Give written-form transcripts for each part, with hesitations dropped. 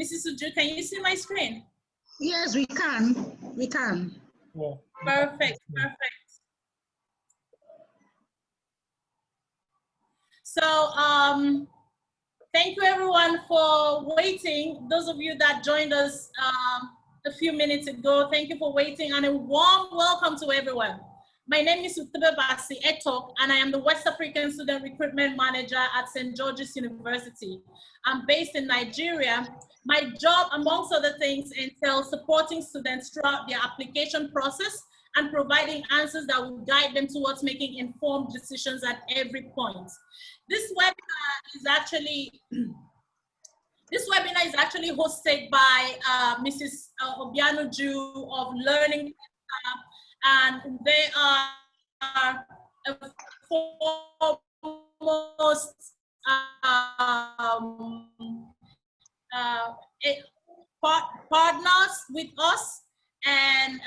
Mrs. Uju, can you see my screen? Yes, we can. We can. Yeah. Perfect, perfect. So, thank you everyone for waiting. Those of you that joined us a few minutes ago, thank you for waiting, and a warm welcome to everyone. My name is Utebe Basi Etok, and I am the West African Student Recruitment Manager at St. George's University. I'm based in Nigeria. My job, amongst other things, entails supporting students throughout their application process and providing answers that will guide them towards making informed decisions at every point. This webinar is actually hosted by Mrs. Obianuju of Learning, and they are foremost partners with us, and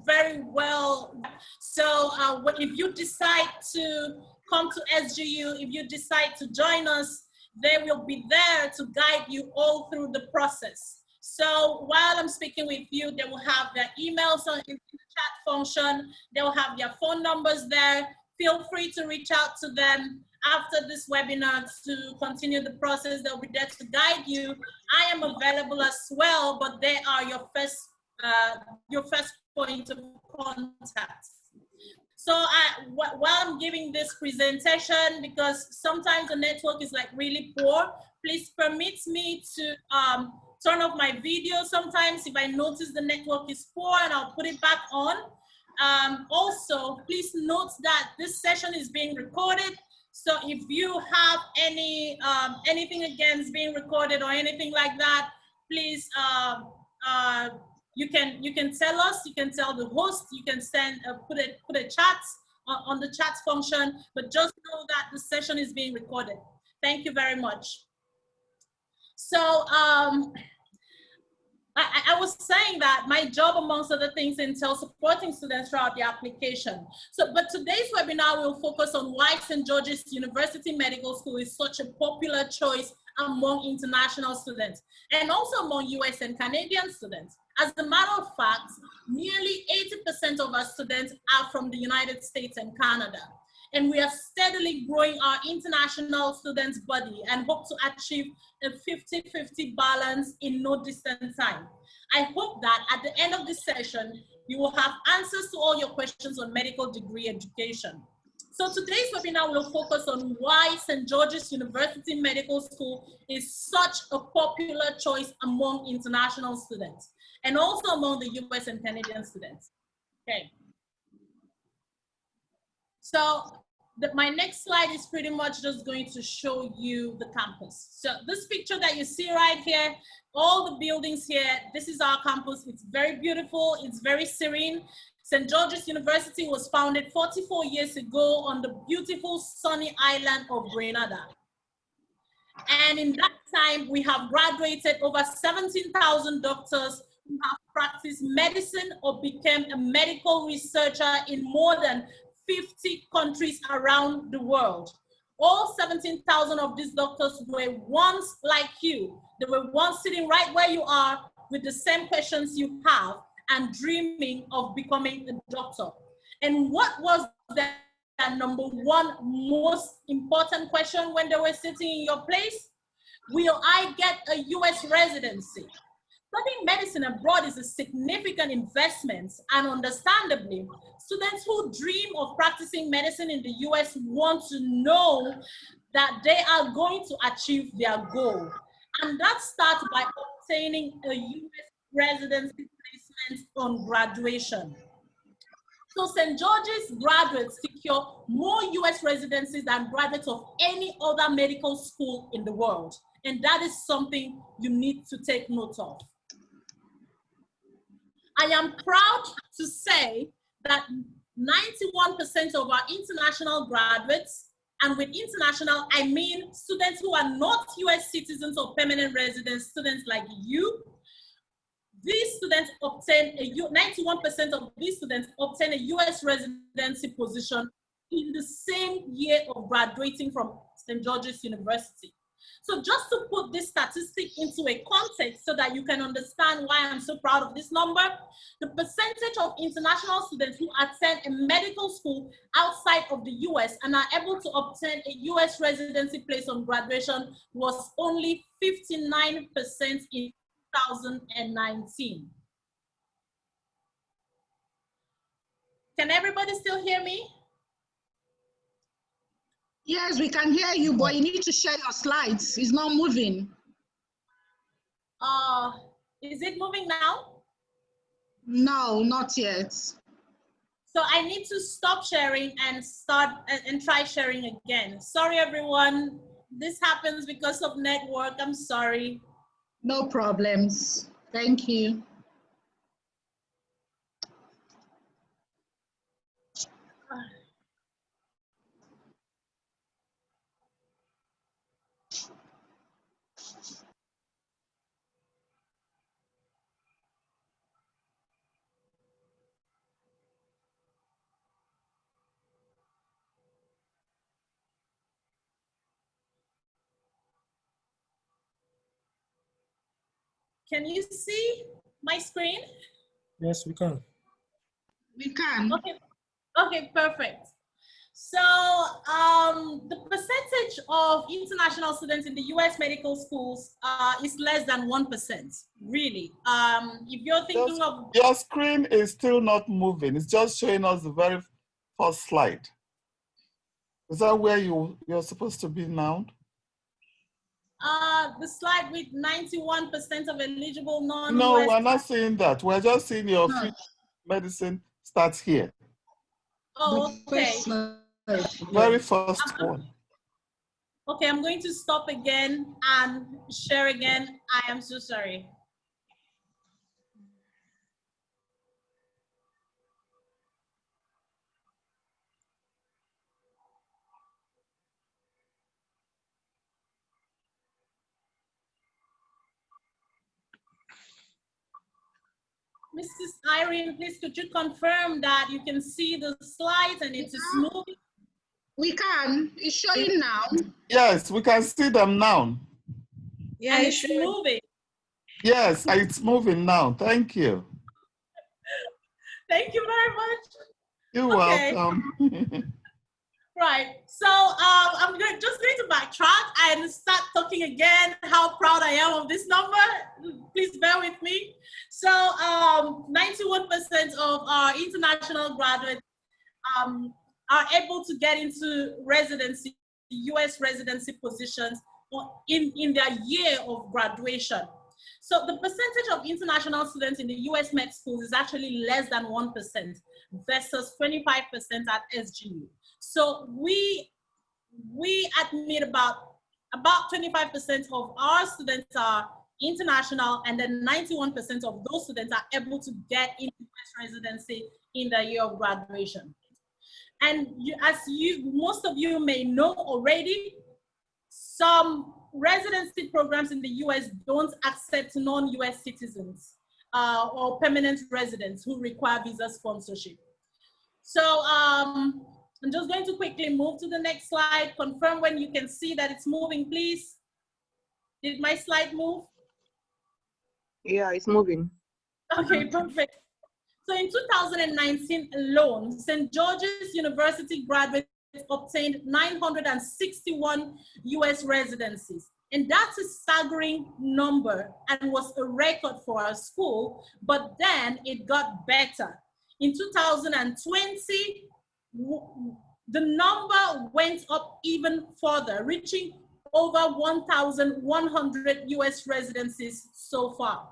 very well. So if you decide to come to SGU, if you decide to join us, they will be there to guide you all through the process. So while I'm speaking with you, they will have their emails in the chat function. They will have their phone numbers there. Feel free to reach out to them after this webinar to continue the process. They'll be there to guide you. I am available as well, but they are your first point of contact. So while I'm giving this presentation, because sometimes the network is like really poor, please permit me to turn off my video sometimes if I notice the network is poor, and I'll put it back on. Also, please note that this session is being recorded. So if you have anything against being recorded or anything like that, please you can tell us. You can tell the host. You can send put a chat on the chat function. But just know that the session is being recorded. Thank you very much. So I was saying that my job, amongst other things, entails supporting students throughout the application. But today's webinar will focus on why St. George's University Medical School is such a popular choice among international students, and also among US and Canadian students. As a matter of fact, nearly 80% of our students are from the United States and Canada. And we are steadily growing our international students body and hope to achieve a 50-50 balance in no distant time. I hope that at the end of this session, you will have answers to all your questions on medical degree education. So today's webinar will focus on why St. George's University Medical School is such a popular choice among international students, and also among the US and Canadian students. Okay. So my next slide is pretty much just going to show you the campus. So this picture that you see right here, all the buildings here, this is our campus. It's very beautiful. It's very serene. St. George's University was founded 44 years ago on the beautiful sunny island of Grenada. And in that time, we have graduated over 17,000 doctors who have practiced medicine or became a medical researcher in more than 50 countries around the world. All 17,000 of these doctors were once like you. They were once sitting right where you are with the same questions you have and dreaming of becoming a doctor. And what was their number one most important question when they were sitting in your place? Will I get a US residency? Studying medicine abroad is a significant investment, and understandably, students who dream of practicing medicine in the US want to know that they are going to achieve their goal. And that starts by obtaining a US residency placement on graduation. So St. George's graduates secure more US residencies than graduates of any other medical school in the world. And that is something you need to take note of. I am proud to say that 91% of our international graduates, and with international, I mean students who are not US citizens or permanent residents, students like you, these students obtain 91% of these students obtain a US residency position in the same year of graduating from St. George's University. So just to put this statistic into a context so that you can understand why I'm so proud of this number, the percentage of international students who attend a medical school outside of the US and are able to obtain a US residency place on graduation was only 59% in 2019. Can everybody still hear me? Yes, we can hear you, but you need to share your slides. It's not moving. Is it moving now? No, not yet. So I need to stop sharing and start and try sharing again. Sorry, everyone. This happens because of network. I'm sorry. No problems. Thank you. Can you see my screen? Yes, we can. We can. Okay, perfect. So the percentage of international students in the US medical schools is less than 1%, really. If you're thinking of— Your screen is still not moving. It's just showing us the very first slide. Is that where you're supposed to be now? the slide with 91% of eligible non-US— No, we're not seeing that. We're just seeing your medicine starts here. Oh, okay. Very first one. Okay, I'm going to stop again and share again. I am so sorry. Mrs. Irene, please could you confirm that you can see the slides and it is moving? We can. It's showing now. Yes, we can see them now. Yeah, and it's moving. Yes, it's moving now. Thank you. Thank you very much. You're welcome. Right. So I'm just going to backtrack and start talking again how proud I am of this number. Please bear with me. So 91% of our international graduates are able to get into residency, US residency positions in their year of graduation. So the percentage of international students in the US med schools is actually less than 1% versus 25% at SGU. So we admit about 25% of our students are international, and then 91% of those students are able to get into US residency in the year of graduation. And most of you may know already, some residency programs in the US don't accept non-US citizens or permanent residents who require visa sponsorship. So I'm just going to quickly move to the next slide. Confirm when you can see that it's moving, please. Did my slide move? Yeah, it's moving. Okay, perfect. So in 2019 alone, St. George's University graduates obtained 961 US residencies. And that's a staggering number and was a record for our school, but then it got better. In 2020, the number went up even further, reaching over 1,100 US residencies so far.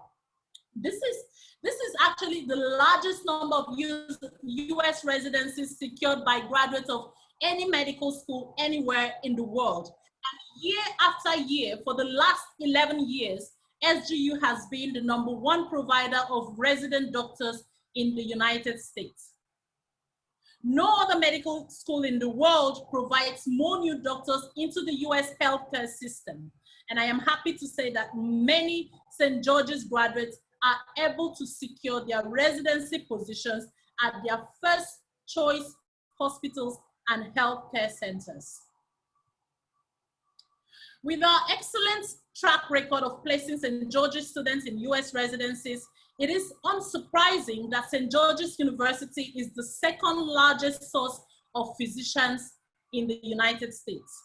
This is actually the largest number of US residencies secured by graduates of any medical school anywhere in the world. And year after year, for the last 11 years, SGU has been the #1 provider of resident doctors in the United States. No other medical school in the world provides more new doctors into the US healthcare system. And I am happy to say that many St. George's graduates are able to secure their residency positions at their first choice hospitals and healthcare centers. With our excellent track record of placing St. George's students in US residencies, it is unsurprising that St. George's University is the second largest source of physicians in the United States.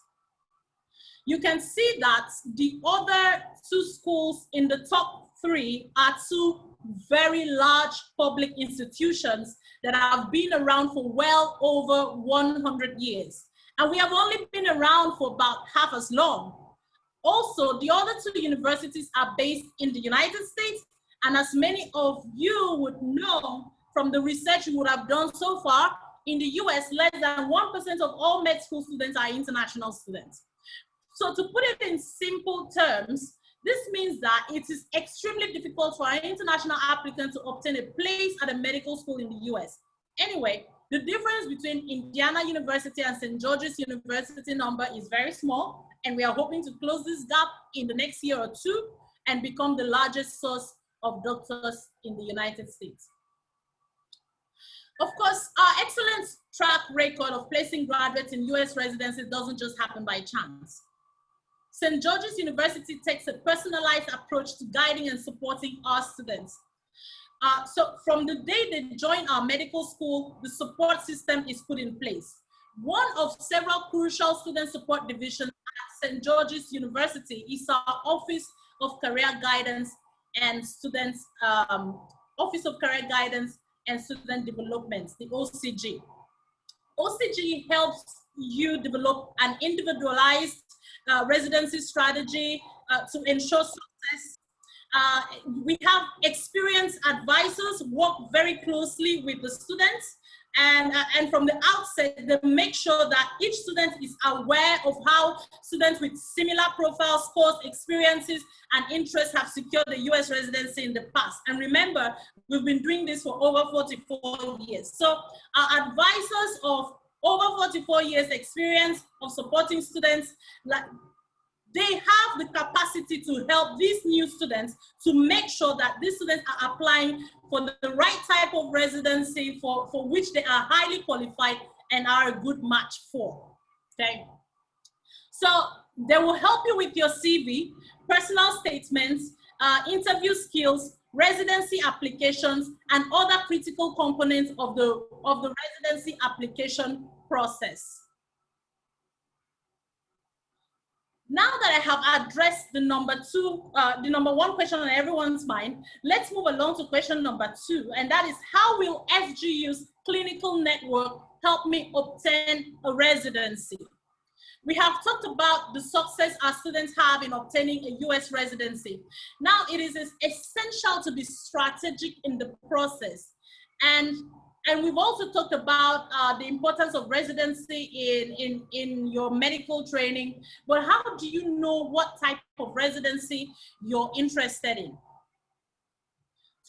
You can see that the other two schools in the top three are two very large public institutions that have been around for well over 100 years. And we have only been around for about half as long. Also, the other two universities are based in the United States, and as many of you would know from the research you would have done so far, in the US, less than 1% of all med school students are international students. So to put it in simple terms, this means that it is extremely difficult for an international applicant to obtain a place at a medical school in the US. Anyway, the difference between Indiana University and St. George's University number is very small, and we are hoping to close this gap in the next year or two and become the largest source of doctors in the United States. Of course, our excellent track record of placing graduates in US residencies doesn't just happen by chance. St. George's University takes a personalized approach to guiding and supporting our students. So from the day they join our medical school, the support system is put in place. One of several crucial student support divisions at St. George's University is our Office of Career Guidance and Students, Office of Career Guidance and Student Development, the OCG. OCG helps you develop an individualized residency strategy to ensure success. We have experienced advisors work very closely with the students, and from the outset, they make sure that each student is aware of how students with similar profiles, scores, experiences, and interests have secured the US residency in the past. And remember, we've been doing this for over 44 years. So our advisors of over 44 years experience of supporting students, like, they have the capacity to help these new students to make sure that these students are applying for the right type of residency for which they are highly qualified and are a good match for, okay? So they will help you with your CV, personal statements, interview skills, residency applications, and other critical components of the residency application process. Now that I have addressed the number one question on everyone's mind, let's move along to question number two, and that is, how will SGU's clinical network help me obtain a residency? We have talked about the success our students have in obtaining a US residency. Now it is essential to be strategic in the process. And we've also talked about the importance of residency in your medical training, but how do you know what type of residency you're interested in?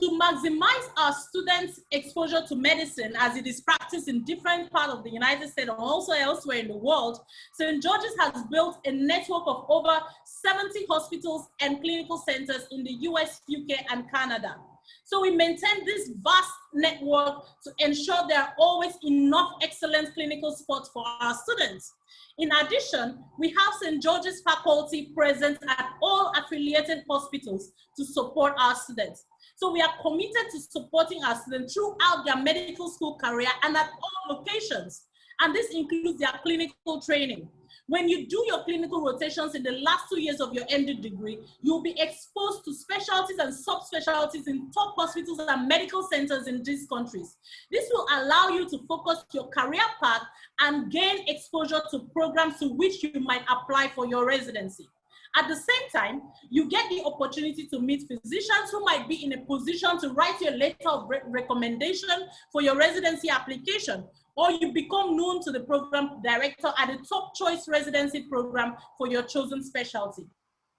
To maximize our students' exposure to medicine as it is practiced in different parts of the United States and also elsewhere in the world, St. George's has built a network of over 70 hospitals and clinical centers in the US, UK, and Canada. So we maintain this vast network to ensure there are always enough excellent clinical support for our students. In addition, we have St. George's faculty present at all affiliated hospitals to support our students. So we are committed to supporting our students throughout their medical school career and at all locations. And this includes their clinical training. When you do your clinical rotations in the last 2 years of your MD degree, you'll be exposed to specialties and subspecialties in top hospitals and medical centers in these countries. This will allow you to focus your career path and gain exposure to programs to which you might apply for your residency. At the same time, you get the opportunity to meet physicians who might be in a position to write you a letter of recommendation for your residency application, or you become known to the program director at a top choice residency program for your chosen specialty.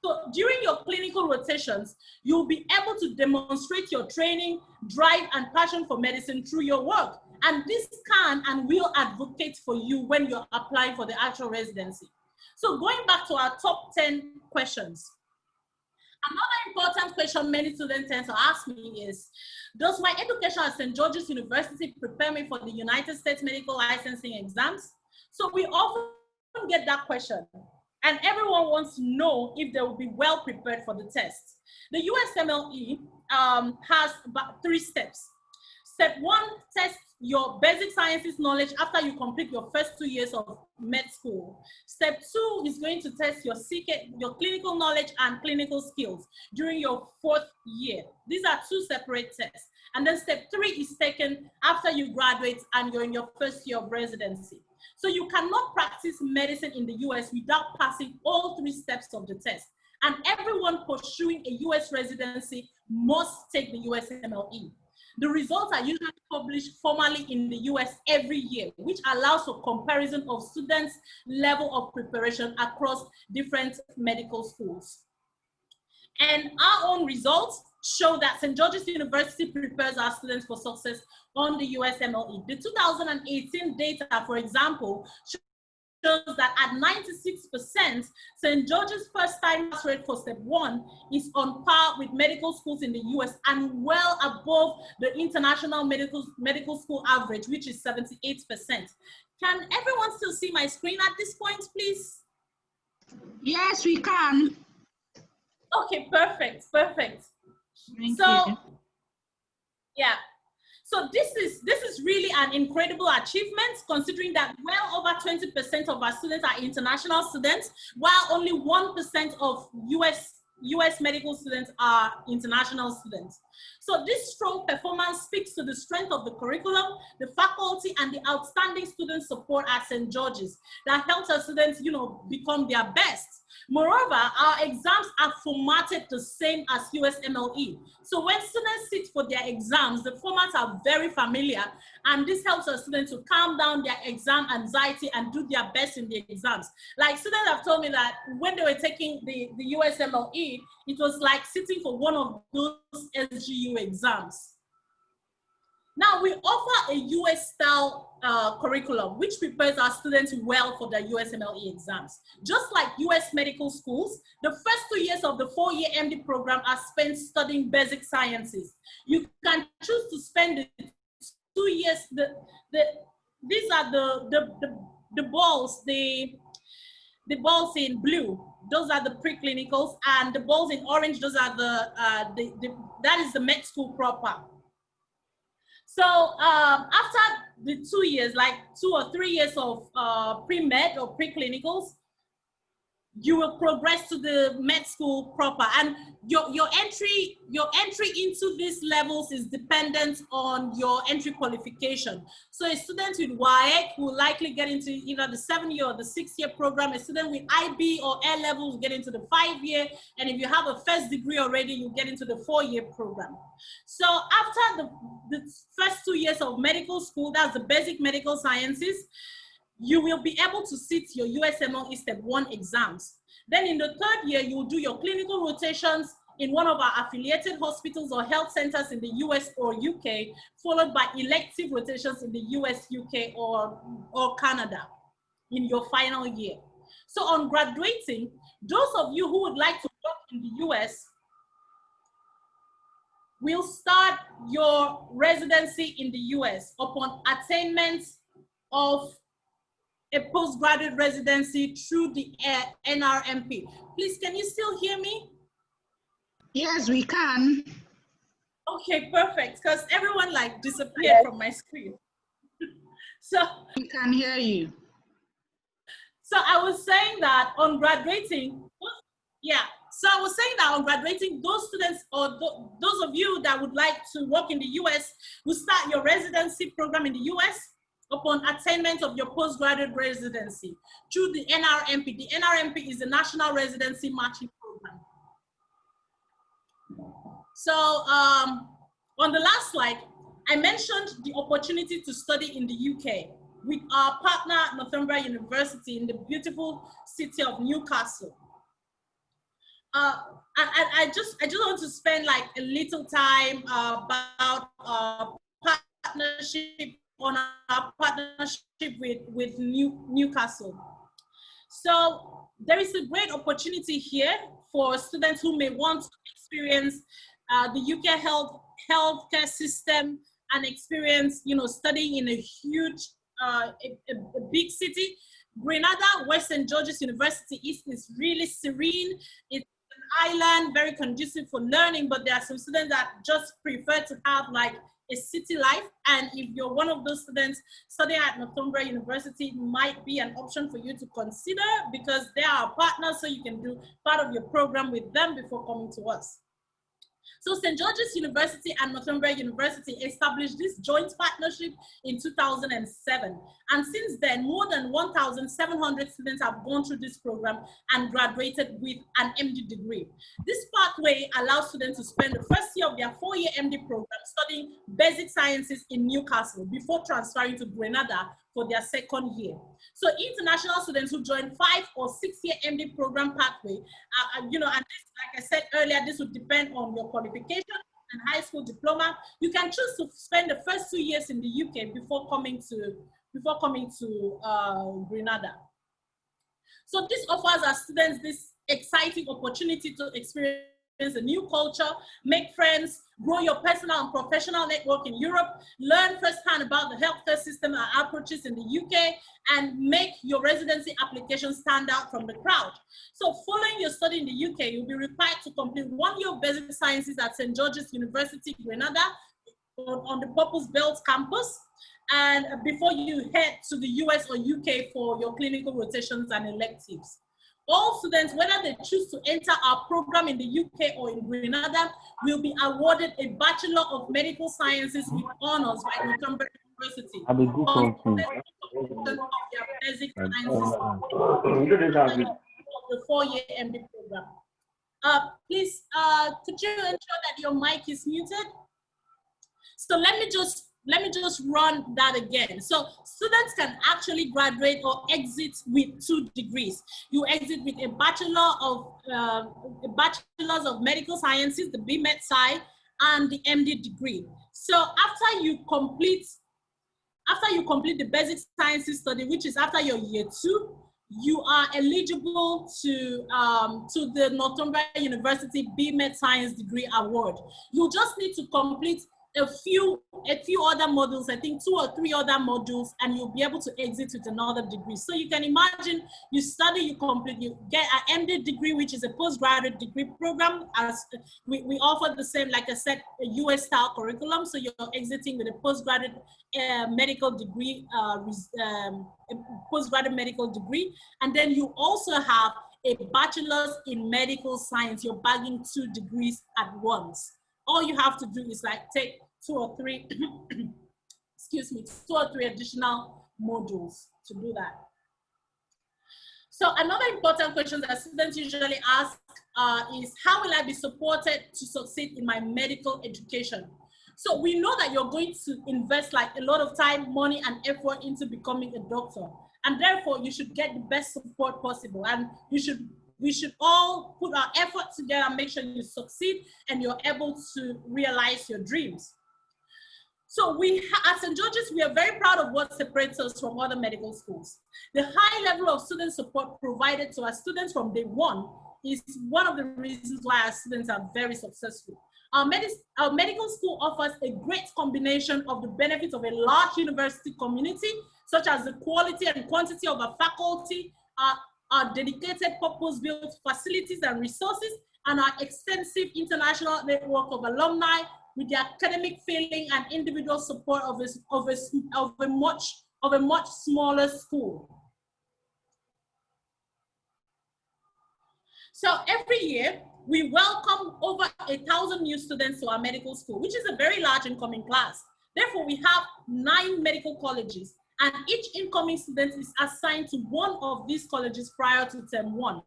So during your clinical rotations, you'll be able to demonstrate your training, drive, and passion for medicine through your work. And this can and will advocate for you when you're applying for the actual residency. So going back to our top 10 questions, another important question many students tend to ask me is, does my education at St. George's University prepare me for the United States medical licensing exams? So we often get that question. and everyone wants to know if they will be well prepared for the test. The USMLE has about 3 steps. Step 1 tests your basic sciences knowledge after you complete your first 2 years of med school. Step 2 is going to test your your clinical knowledge and clinical skills during your 4th year. These are 2 separate tests. And then step 3 is taken after you graduate and you're in your 1st year of residency. So you cannot practice medicine in the US without passing all 3 steps of the test. And everyone pursuing a US residency must take the USMLE. The results are usually published formally in the US every year, which allows for comparison of students' level of preparation across different medical schools. And our own results show that St. George's University prepares our students for success on the USMLE. The 2018 data, for example, shows that at 96%, St. George's first-time pass rate for step 1 is on par with medical schools in the US and well above the international medical school average, which is 78%. Can everyone still see my screen at this point, please? Yes, we can. Okay, perfect, perfect. Thank you. Yeah. So this is really an incredible achievement, considering that well over 20% of our students are international students, while only 1% of US medical students are international students. So this strong performance speaks to the strength of the curriculum, the faculty, and the outstanding student support at St. George's that helps our students, become their best. Moreover, our exams are formatted the same as USMLE. So when students sit for their exams, the formats are very familiar, and this helps our students to calm down their exam anxiety and do their best in the exams. Like, students have told me that when they were taking the USMLE, it was like sitting for one of those SGU exams. Now, we offer a US-style curriculum, which prepares our students well for their USMLE exams. Just like US medical schools, the first 2 years of the 4-year MD program are spent studying basic sciences. You can choose to spend the 2 years, these are the balls, the balls in blue, those are the preclinicals, and the balls in orange, those are that is the med school proper. So after the 2 years, like 2 or 3 years of pre-med or preclinicals, you will progress to the med school proper, and your entry into these levels is dependent on your entry qualification. So a student with WAEC will likely get into either the 7-year or the 6-year program. A student with IB or A levels will get into the 5-year, and if you have a first degree already, you get into the 4-year program. So after the first 2 years of medical school, that's the basic medical sciences, you will be able to sit your USMLE Step 1 exams. Then in the 3rd year, you will do your clinical rotations in one of our affiliated hospitals or health centers in the US or UK, followed by elective rotations in the US, UK, or Canada in your final year. So on graduating, those of you who would like to work in the US will start your residency in the US upon attainment of a postgraduate residency through the NRMP. Please, can you still hear me? Yes, we can. Okay, perfect, because everyone like disappeared from my screen. So We can hear you. So I was saying that on graduating, those students or those of you that would like to work in the US will start your residency program in the US upon attainment of your postgraduate residency through the NRMP. The NRMP is the National Residency Matching Program. So on the last slide, I mentioned the opportunity to study in the UK with our partner, Northumbria University, in the beautiful city of Newcastle. I just want to spend like a little time about our partnership with Newcastle. So there is a great opportunity here for students who may want to experience the UK healthcare system and experience, studying in a huge, a big city. Grenada, where St. George's University is really serene. It's an island, very conducive for learning, but there are some students that just prefer to have like a city life. And if you're one of those students studying at Northumbria University, it might be an option for you to consider because they are our partners, so you can do part of your program with them before coming to us. So St. George's University and Northumbria University established this joint partnership in 2007. And since then, more than 1,700 students have gone through this program and graduated with an MD degree. This pathway allows students to spend the first year of their 4-year MD program studying basic sciences in Newcastle before transferring to Grenada for their second year. So international students who join 5 or 6-year MD program pathway, you know, and this, like I said earlier, this would depend on your qualification and high school diploma. You can choose to spend the first 2 years in the UK before coming to Grenada. So this offers our students this exciting opportunity to experience a new culture, make friends, grow your personal and professional network in Europe, learn firsthand about the healthcare system and approaches in the UK, and make your residency application stand out from the crowd. So following your study in the UK, you'll be required to complete 1 year of basic sciences at St. George's University, Grenada, on the purpose-built campus, and before you head to the US or UK for your clinical rotations and electives. All students, whether they choose to enter our program in the UK or in Grenada, will be awarded a Bachelor of Medical Sciences with honors by Northumbria University on the basic sciences of the 4-year MD program. Please, could you ensure that your mic is muted? So let me just run that again. So students can actually graduate or exit with 2 degrees. You exit with a bachelor's of medical sciences, the BMed side, and the MD degree. So after you complete the basic sciences study, which is after your year 2, you are eligible to the Northumbria University BMed Science Degree Award. You just need to complete a few other modules, I think 2 or 3 other modules, and you'll be able to exit with another degree. So you can imagine you study, you complete, you get an MD degree, which is a postgraduate degree program. As we offer the same, like I said, a US style curriculum. So you're exiting with a postgraduate medical degree, postgraduate medical degree. And then you also have a bachelor's in medical science. You're bagging 2 degrees at once. All you have to do is like take 2 or 3, excuse me, 2 or 3 additional modules to do that. So another important question that students usually ask is, how will I be supported to succeed in my medical education? So we know that you're going to invest like a lot of time, money, and effort into becoming a doctor. And therefore, you should get the best support possible. And we should all put our effort together and make sure you succeed and you're able to realize your dreams. So at St. George's, we are very proud of what separates us from other medical schools. The high level of student support provided to our students from day one is one of the reasons why our students are very successful. Our medical school offers a great combination of the benefits of a large university community, such as the quality and quantity of our faculty, our dedicated purpose-built facilities and resources, and our extensive international network of alumni with the academic feeling and individual support of a much smaller school. So every year, we welcome over 1,000 new students to our medical school, which is a very large incoming class. Therefore, we have 9 medical colleges, and each incoming student is assigned to one of these colleges prior to term 1.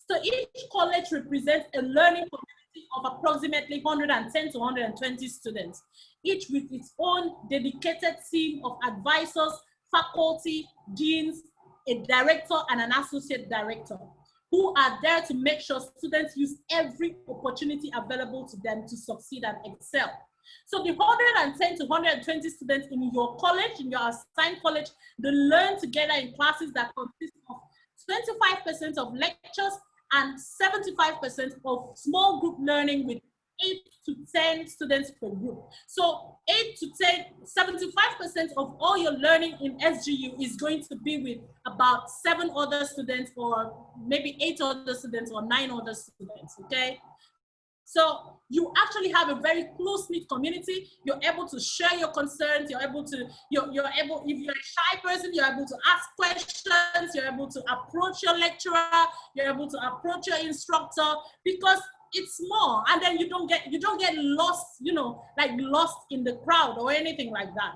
So each college represents a learning community of approximately 110 to 120 students, each with its own dedicated team of advisors, faculty, deans, a director, and an associate director, who are there to make sure students use every opportunity available to them to succeed and excel. So the 110 to 120 students in your college, in your assigned college, they learn together in classes that consist of 25% of lectures and 75% of small group learning with 8 to 10 students per group. So 8 to 10, 75% of all your learning in SGU is going to be with about 7 other students, or maybe 8 other students, or 9 other students, okay? So you actually have a very close-knit community. You're able to share your concerns. You're able to, you're able, if you're a shy person, you're able to ask questions. You're able to approach your lecturer. You're able to approach your instructor, because it's small, and then you don't get lost, you know, like lost in the crowd or anything like that.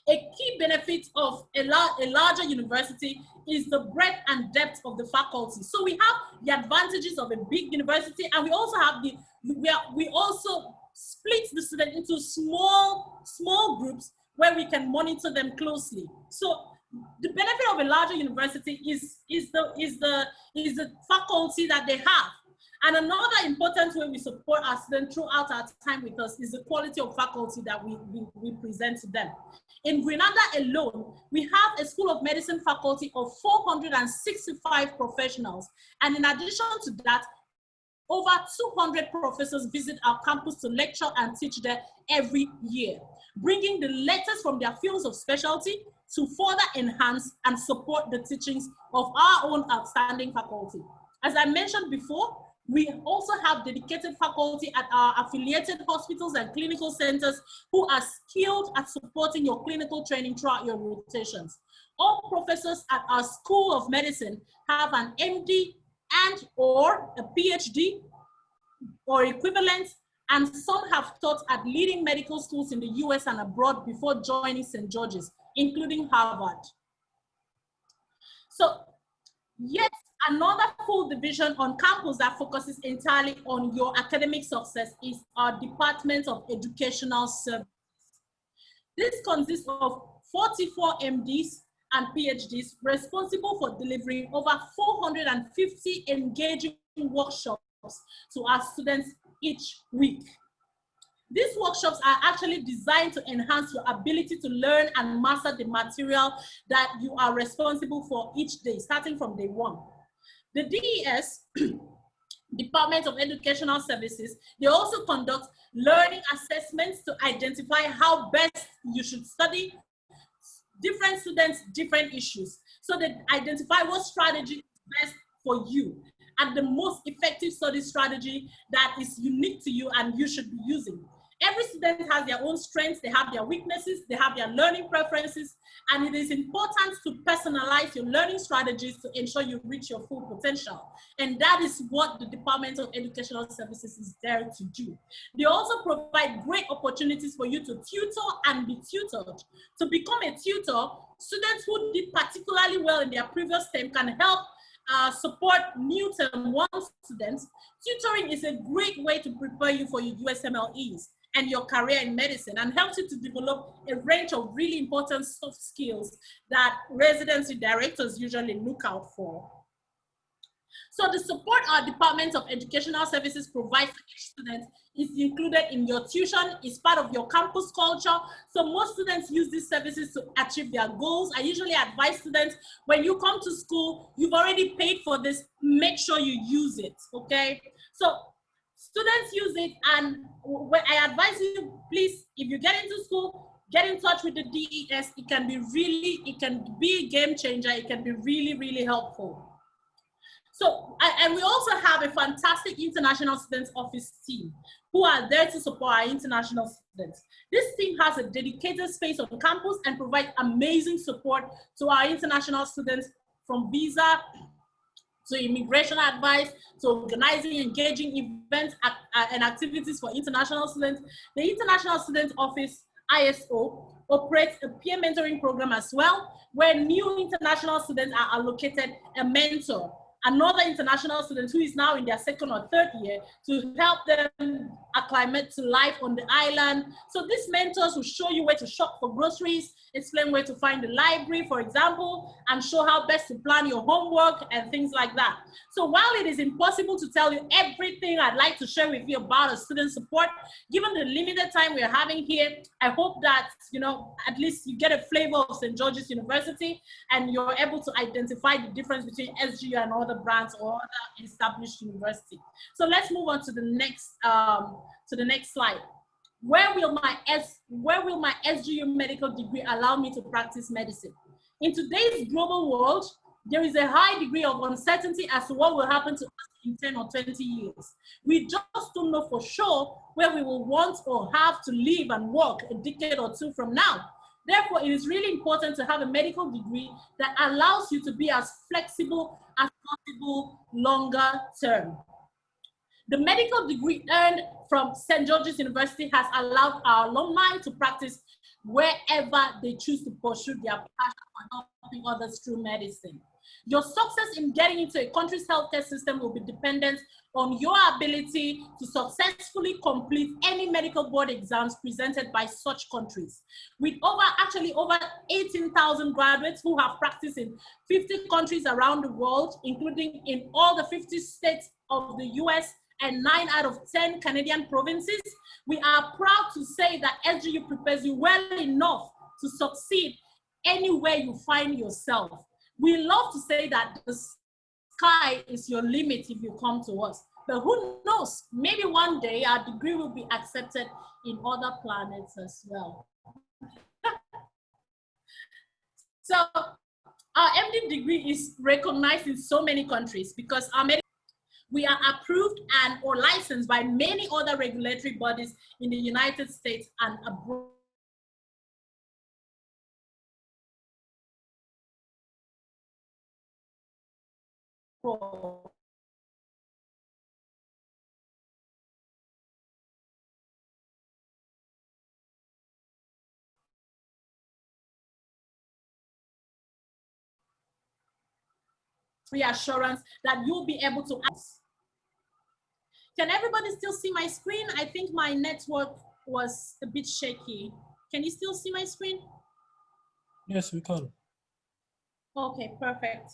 A key benefit of a larger university is the breadth and depth of the faculty. So we have the advantages of a big university, and we also have we also split the student into small groups where we can monitor them closely. So the benefit of a larger university is the faculty that they have. And another important way we support our students throughout our time with us is the quality of faculty that we present to them. In Grenada alone, we have a School of Medicine faculty of 465 professionals. And in addition to that, over 200 professors visit our campus to lecture and teach there every year, bringing the latest from their fields of specialty to further enhance and support the teachings of our own outstanding faculty. As I mentioned before, we also have dedicated faculty at our affiliated hospitals and clinical centers who are skilled at supporting your clinical training throughout your rotations. All professors at our School of Medicine have an MD and/or a PhD or equivalent, and some have taught at leading medical schools in the US and abroad before joining St. George's, including Harvard. So, yet another full division on campus that focuses entirely on your academic success is our Department of Educational Services. This consists of 44 MDs and PhDs responsible for delivering over 450 engaging workshops to our students each week. These workshops are actually designed to enhance your ability to learn and master the material that you are responsible for each day, starting from day one. The DES, Department of Educational Services, they also conduct learning assessments to identify how best you should study different students, different issues. So they identify what strategy is best for you and the most effective study strategy that is unique to you and you should be using. Every student has their own strengths, they have their weaknesses, they have their learning preferences, and it is important to personalize your learning strategies to ensure you reach your full potential. And that is what the Department of Educational Services is there to do. They also provide great opportunities for you to tutor and be tutored. To become a tutor, students who did particularly well in their previous term can help support new term 1 students. Tutoring is a great way to prepare you for your USMLEs and your career in medicine, and helps you to develop a range of really important soft skills that residency directors usually look out for. So the support our Department of Educational Services provides to each student is included in your tuition, is part of your campus culture. So most students use these services to achieve their goals. I usually advise students, when you come to school, you've already paid for this, make sure you use it, okay? So students use it, and I advise you, please, if you get into school, get in touch with the DES. It can be a game changer. It can be really, really helpful. So, and we also have a fantastic international students office team who are there to support our international students. This team has a dedicated space on campus and provides amazing support to our international students, from visa to immigration advice, to organizing, engaging events and activities for international students. The International Student Office, ISO, operates a peer mentoring program as well, where new international students are allocated a mentor, another international student who is now in their 2nd or 3rd year, to help them acclimate to life on the island. So these mentors will show you where to shop for groceries, explain where to find the library, for example, and show how best to plan your homework and things like that. So while it is impossible to tell you everything I'd like to share with you about a student support, given the limited time we're having here, I hope that, you know, at least you get a flavor of St. George's University and you're able to identify the difference between SGU and other brands or other established universities. So let's move on to the next slide. Where will my SGU medical degree allow me to practice medicine? In today's global world, there is a high degree of uncertainty as to what will happen to us in 10 or 20 years. We just don't know for sure where we will want or have to live and work a decade or two from now. Therefore, it is really important to have a medical degree that allows you to be as flexible as possible longer term. The medical degree earned from St. George's University has allowed our alumni to practice wherever they choose to pursue their passion for helping others through medicine. Your success in getting into a country's healthcare system will be dependent on your ability to successfully complete any medical board exams presented by such countries. With over 18,000 graduates who have practiced in 50 countries around the world, including in all the 50 states of the US and 9 out of 10 Canadian provinces, we are proud to say that SGU prepares you well enough to succeed anywhere you find yourself. We love to say that the sky is your limit if you come to us. But who knows, maybe one day our degree will be accepted in other planets as well. So our MD degree is recognized in so many countries because we are approved and or licensed by many other regulatory bodies in the United States and abroad. Reassurance that you'll be able to ask. Can everybody still see my screen? I think my network was a bit shaky. Can you still see my screen? Yes, we can. Okay, perfect.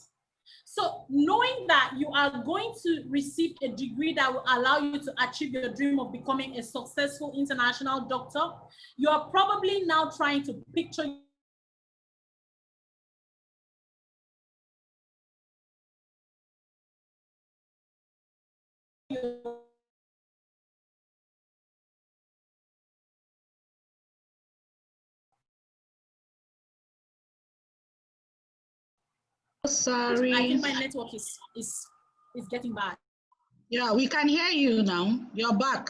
So knowing that you are going to receive a degree that will allow you to achieve your dream of becoming a successful international doctor, you are probably now trying to picture Sorry. I think my network is getting bad. Yeah, we can hear you now. You're back.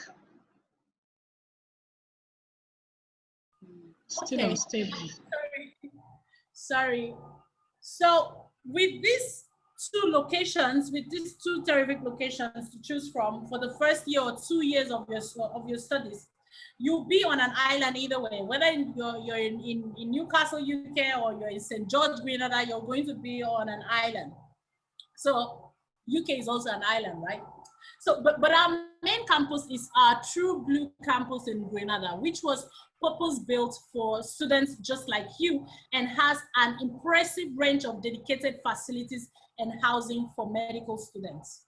Still Okay. unstable. Sorry. So with these two locations, with these two terrific locations to choose from for the first year or 2 years of your studies, you'll be on an island either way. Whether you're in Newcastle, UK, or you're in St. George, Grenada, you're going to be on an island. So UK is also an island, right? So, but our main campus is our True Blue campus in Grenada, which was purpose-built for students just like you and has an impressive range of dedicated facilities and housing for medical students.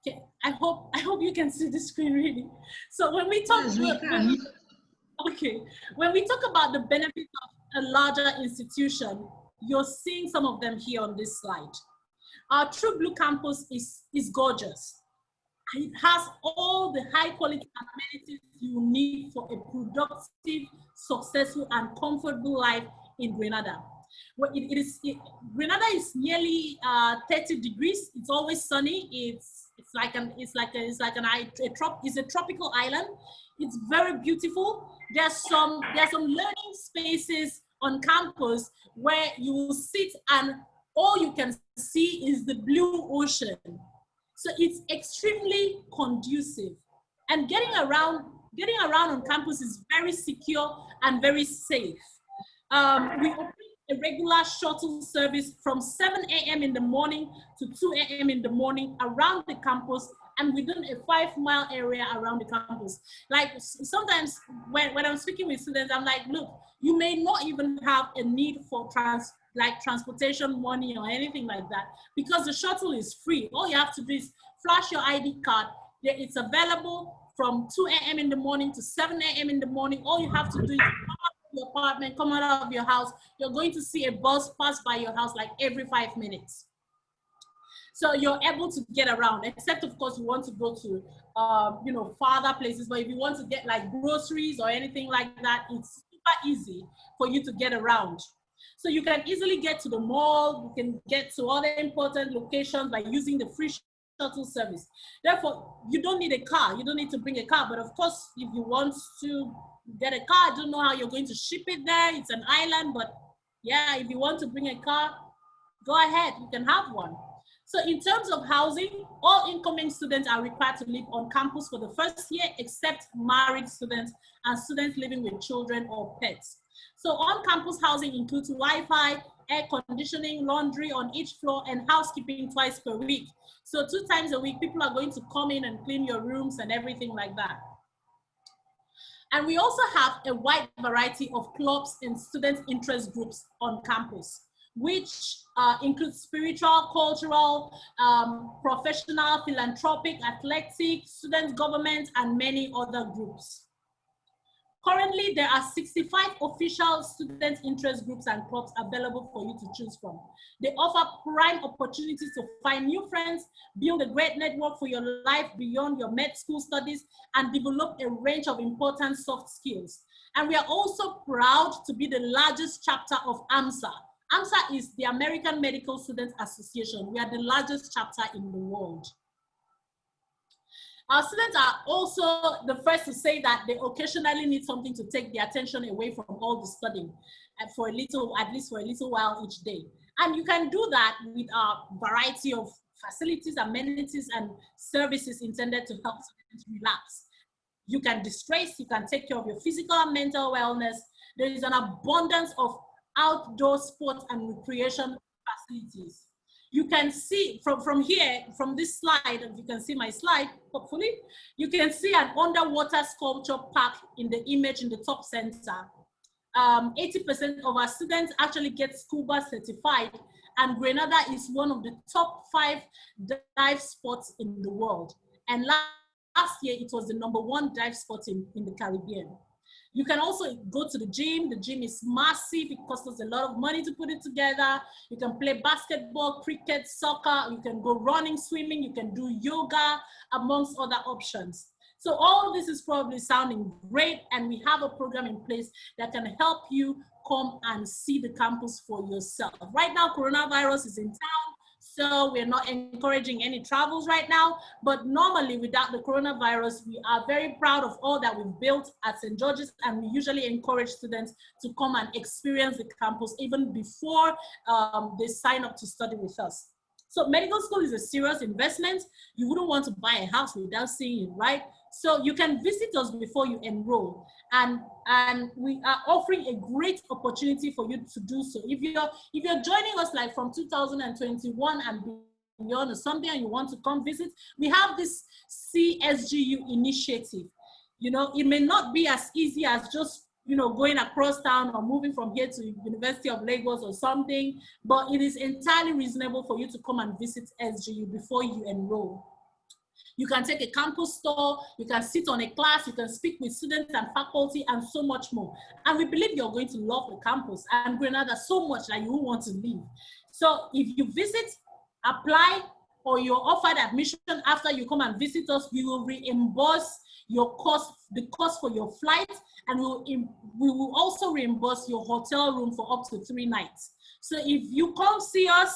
Okay, I hope you can see the screen really. So when we talk, Yes, when we talk about the benefits of a larger institution, you're seeing some of them here on this slide. Our True Blue campus is gorgeous. It has all the high quality amenities you need for a productive, successful, and comfortable life in Grenada. Well, Grenada is nearly 30 degrees. It's always sunny. It's a tropical island. It's very beautiful. There's some learning spaces on campus where you will sit and all you can see is the blue ocean. So it's extremely conducive, and getting around on campus is very secure and very safe. We operate a regular shuttle service from 7 a.m. in the morning to 2 a.m. in the morning around the campus and within a 5-mile area around the campus. Like sometimes when I'm speaking with students, I'm like, look, you may not even have a need for transportation money or anything like that, because the shuttle is free. All you have to do is flash your ID card. It's available from 2 a.m. in the morning to 7 a.m. in the morning. All you have to do is come out of your apartment, come out of your house. You're going to see a bus pass by your house like every 5 minutes. So you're able to get around, except of course you want to go to, farther places. But if you want to get like groceries or anything like that, it's super easy for you to get around. So you can easily get to the mall, you can get to other important locations by using the free shuttle service. Therefore, you don't need a car. You don't need to bring a car. But of course, if you want to get a car, I don't know how you're going to ship it there. It's an island, but yeah, if you want to bring a car, go ahead, you can have one. So in terms of housing, all incoming students are required to live on campus for the first year, except married students and students living with children or pets. So on-campus housing includes Wi-Fi, air conditioning, laundry on each floor, and housekeeping twice per week. So 2 times a week, people are going to come in and clean your rooms and everything like that. And we also have a wide variety of clubs and student interest groups on campus, which includes spiritual, cultural, professional, philanthropic, athletic, student government, and many other groups. Currently, there are 65 official student interest groups and clubs available for you to choose from. They offer prime opportunities to find new friends, build a great network for your life beyond your med school studies, and develop a range of important soft skills. And we are also proud to be the largest chapter of AMSA. AMSA is the American Medical Students Association. We are the largest chapter in the world. Our students are also the first to say that they occasionally need something to take their attention away from all the studying for at least for a little while each day. And you can do that with a variety of facilities, amenities, and services intended to help students relax. You can distress, you can take care of your physical and mental wellness. There is an abundance of outdoor sports and recreation facilities. You can see from here, from this slide, if you can see my slide, hopefully, you can see an underwater sculpture park in the image in the top center. 80% of our students actually get scuba certified, and Grenada is one of the top 5 dive spots in the world. And last year, it was the #1 dive spot in the Caribbean. You can also go to the gym. The gym is massive. It costs us a lot of money to put it together. You can play basketball, cricket, soccer. You can go running, swimming. You can do yoga, amongst other options. So all this is probably sounding great, and we have a program in place that can help you come and see the campus for yourself. Right now, coronavirus is in town, so we're not encouraging any travels right now, but normally without the coronavirus, we are very proud of all that we've built at St. George's, and we usually encourage students to come and experience the campus even before they sign up to study with us. So medical school is a serious investment. You wouldn't want to buy a house without seeing it, right? So you can visit us before you enroll, and we are offering a great opportunity for you to do so. If you're joining us like from 2021 and beyond or something, and you want to come visit, we have this SGU initiative. You know, it may not be as easy as just going across town or moving from here to University of Lagos or something, but it is entirely reasonable for you to come and visit SGU before you enroll. You can take a campus tour, you can sit on a class, you can speak with students and faculty, and so much more. And we believe you're going to love the campus and Grenada so much that you will want to leave. So if you visit, apply, or you're offered admission after you come and visit us, we will reimburse your cost, the cost for your flight, and we will also reimburse your hotel room for up to 3 nights. So if you come see us,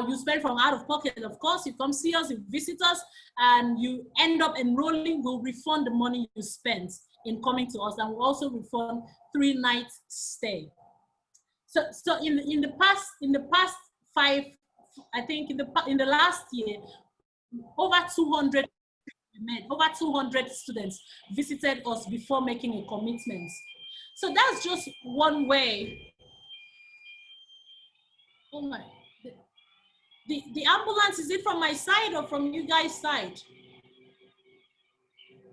you spend from out of pocket, of course. You come see us, you visit us, and you end up enrolling, we'll refund the money you spent in coming to us, and we'll also refund 3 nights stay. So in the past 5, I think in the last year, over 200 students visited us before making a commitment. So that's just one way Oh my. The ambulance, is it from my side or from you guys' side?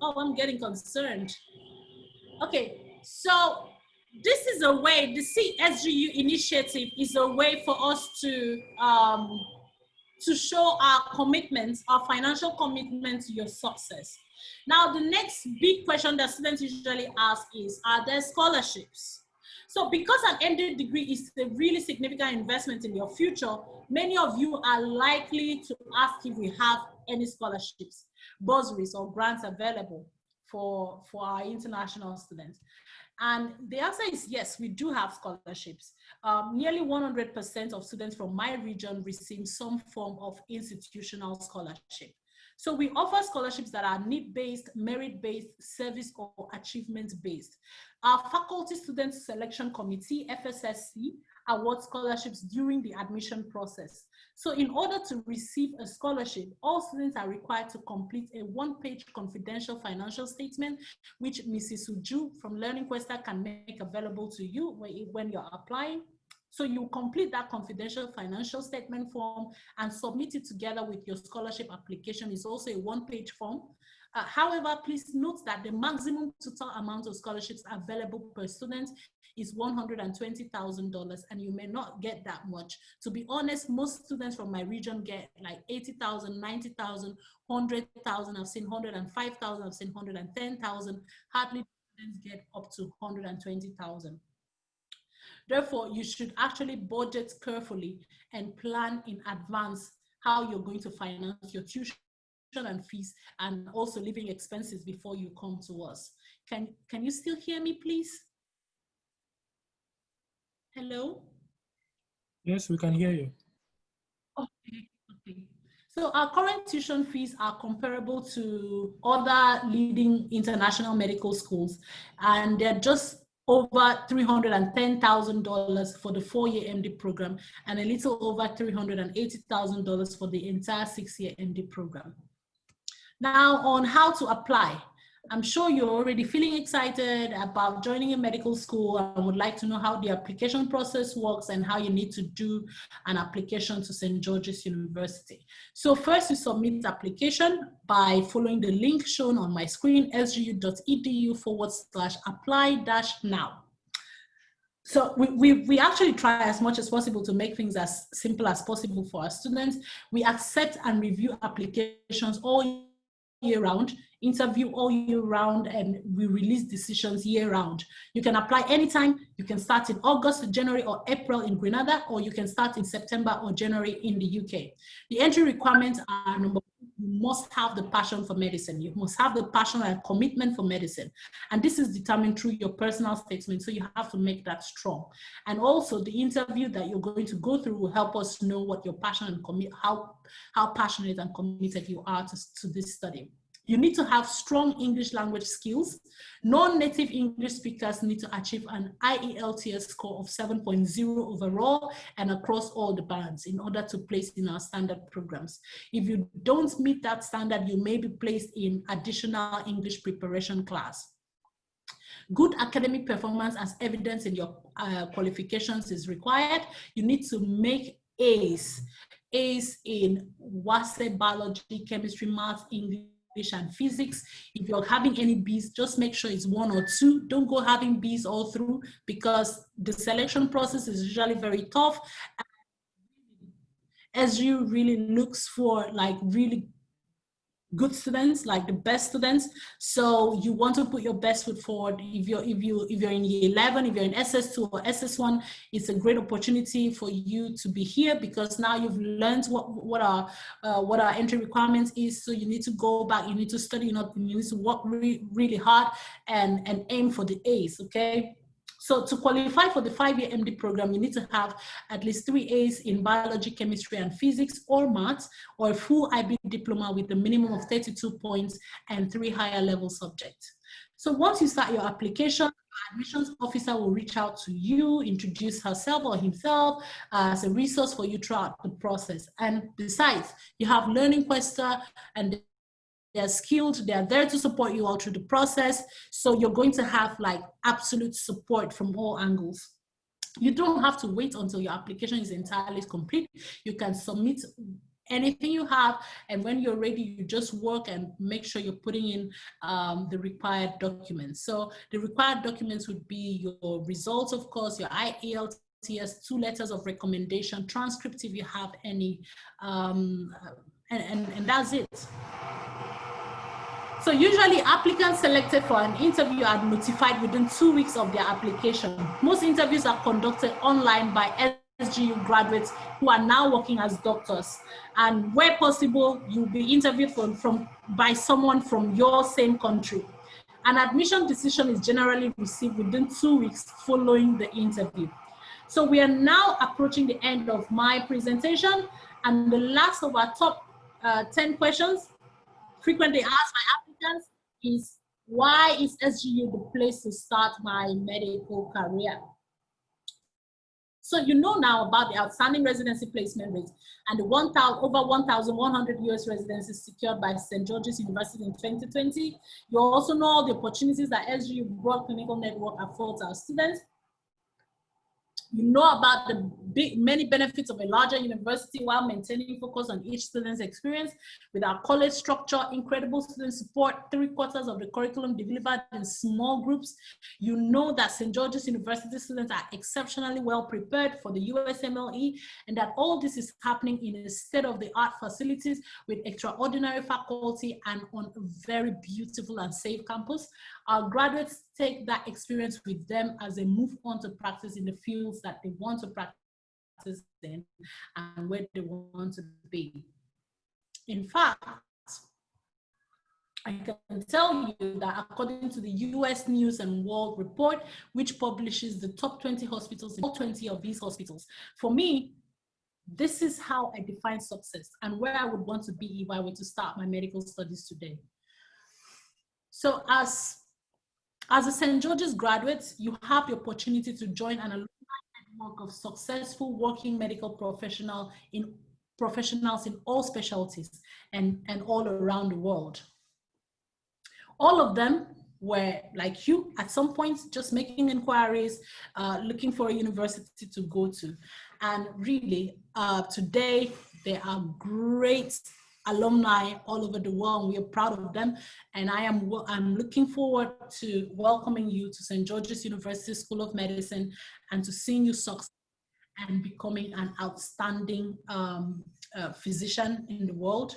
Oh, I'm getting concerned. Okay, so this is a way, the SGU initiative is a way for us to show our commitment, our financial commitment to your success. Now, the next big question that students usually ask is, are there scholarships? So because an MD degree is a really significant investment in your future, many of you are likely to ask if we have any scholarships, bursaries or grants available for our international students. And the answer is yes, we do have scholarships. Nearly 100% of students from my region receive some form of institutional scholarship. So we offer scholarships that are need-based, merit-based, service or achievement-based. Our Faculty Student Selection Committee, FSSC, awards scholarships during the admission process. So in order to receive a scholarship, all students are required to complete a one-page confidential financial statement, which Mrs. Uju from Learning Questa can make available to you when you're applying. So you complete that confidential financial statement form and submit it together with your scholarship application. It's also a one-page form. However, please note that the maximum total amount of scholarships available per student is $120,000, and you may not get that much. To be honest, most students from my region get like 80,000, 90,000, 100,000. I've seen 105,000, I've seen 110,000. Hardly students get up to 120,000. Therefore, you should actually budget carefully and plan in advance how you're going to finance your tuition and fees and also living expenses before you come to us. Can you still hear me, please? Hello? Yes, we can hear you. Okay. So our current tuition fees are comparable to other leading international medical schools, and they're just over $310,000 for the 4-year MD program and a little over $380,000 for the entire 6-year MD program. Now, on how to apply. I'm sure you're already feeling excited about joining a medical school and would like to know how the application process works and how you need to do an application to St. George's University. So first, you submit the application by following the link shown on my screen, sgu.edu/apply-now. So we actually try as much as possible to make things as simple as possible for our students. We accept and review applications all year round, interview all year round, and we release decisions year round. You can apply anytime. You can start in August, January, or April in Grenada, or you can start in September or January in the UK. The entry requirements are: number one, you must have the passion for medicine. You must have the passion and commitment for medicine. And this is determined through your personal statement, so you have to make that strong. And also the interview that you're going to go through will help us know what your passion and how passionate and committed you are to this study. You need to have strong English language skills. Non-native English speakers need to achieve an IELTS score of 7.0 overall and across all the bands in order to place in our standard programs. If you don't meet that standard, you may be placed in additional English preparation class. Good academic performance as evidence in your qualifications is required. You need to make A's in WASE, biology, chemistry, math, English, and physics. If you're having any B's, just make sure it's 1 or 2. Don't go having B's all through, because the selection process is usually very tough. SGU really looks for like really good students, like the best students. So you want to put your best foot forward. If you're in year 11, if you're in SS2 or SS1, it's a great opportunity for you to be here, because now you've learned what our entry requirements is. So you need to go back, you need to study, you need to work really hard and aim for the A's, okay? So to qualify for the 5-year MD program, you need to have at least 3 A's in biology, chemistry, and physics, or maths, or a full IB diploma with a minimum of 32 points and 3 higher level subjects. So once you start your application, your admissions officer will reach out to you, introduce herself or himself as a resource for you throughout the process. And besides, you have Learning Questa, and they're skilled, they're there to support you all through the process. So you're going to have like absolute support from all angles. You don't have to wait until your application is entirely complete. You can submit anything you have, and when you're ready, you just work and make sure you're putting in the required documents. So the required documents would be your results, of course, your IELTS, 2 letters of recommendation, transcript if you have any, and that's it. So usually applicants selected for an interview are notified within 2 weeks of their application. Most interviews are conducted online by SGU graduates who are now working as doctors. And where possible, you'll be interviewed by someone from your same country. An admission decision is generally received within 2 weeks following the interview. So we are now approaching the end of my presentation, and the last of our top 10 questions frequently asked by applicants is, why is SGU the place to start my medical career? So you know now about the outstanding residency placement rate and the over 1,100 US residencies secured by St. George's University in 2020. You also know all the opportunities that SGU Broad Clinical Network affords our students. You know about the many benefits of a larger university while maintaining focus on each student's experience. With our college structure, incredible student support, 3/4 of the curriculum delivered in small groups. You know that St. George's University students are exceptionally well prepared for the USMLE, and that all this is happening in a state-of-the-art facilities with extraordinary faculty and on a very beautiful and safe campus. Our graduates take that experience with them as they move on to practice in the fields that they want to practice in and where they want to be. In fact, I can tell you that according to the US News and World Report, which publishes the top 20 hospitals in all 20 of these hospitals, for me, this is how I define success and where I would want to be if I were to start my medical studies today. So as a St. George's graduate, you have the opportunity to join an alumni network of successful working medical professionals in all specialties and all around the world. All of them were like you at some point, just making inquiries, looking for a university to go to. And really, today, there are great alumni all over the world. We are proud of them. And I'm looking forward to welcoming you to St. George's University School of Medicine and to seeing you succeed and becoming an outstanding physician in the world.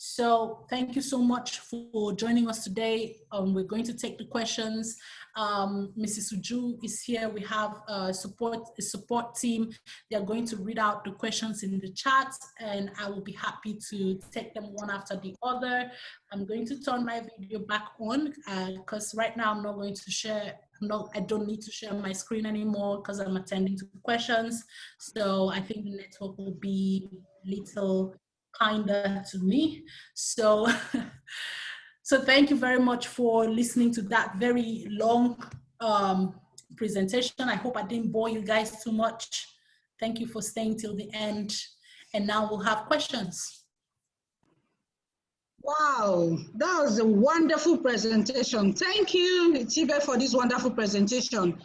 So thank you so much for joining us today. We're going to take the questions. Mrs. Uju is here. We have a support team. They are going to read out the questions in the chat, and I will be happy to take them one after the other. I'm going to turn my video back on because right now I'm not going to share. I don't need to share my screen anymore because I'm attending to the questions. So I think the network will be little kinder to me. So, so thank you very much for listening to that very long presentation. I hope I didn't bore you guys too much. Thank you for staying till the end. And now we'll have questions. Wow, that was a wonderful presentation. Thank you, Tibe, for this wonderful presentation.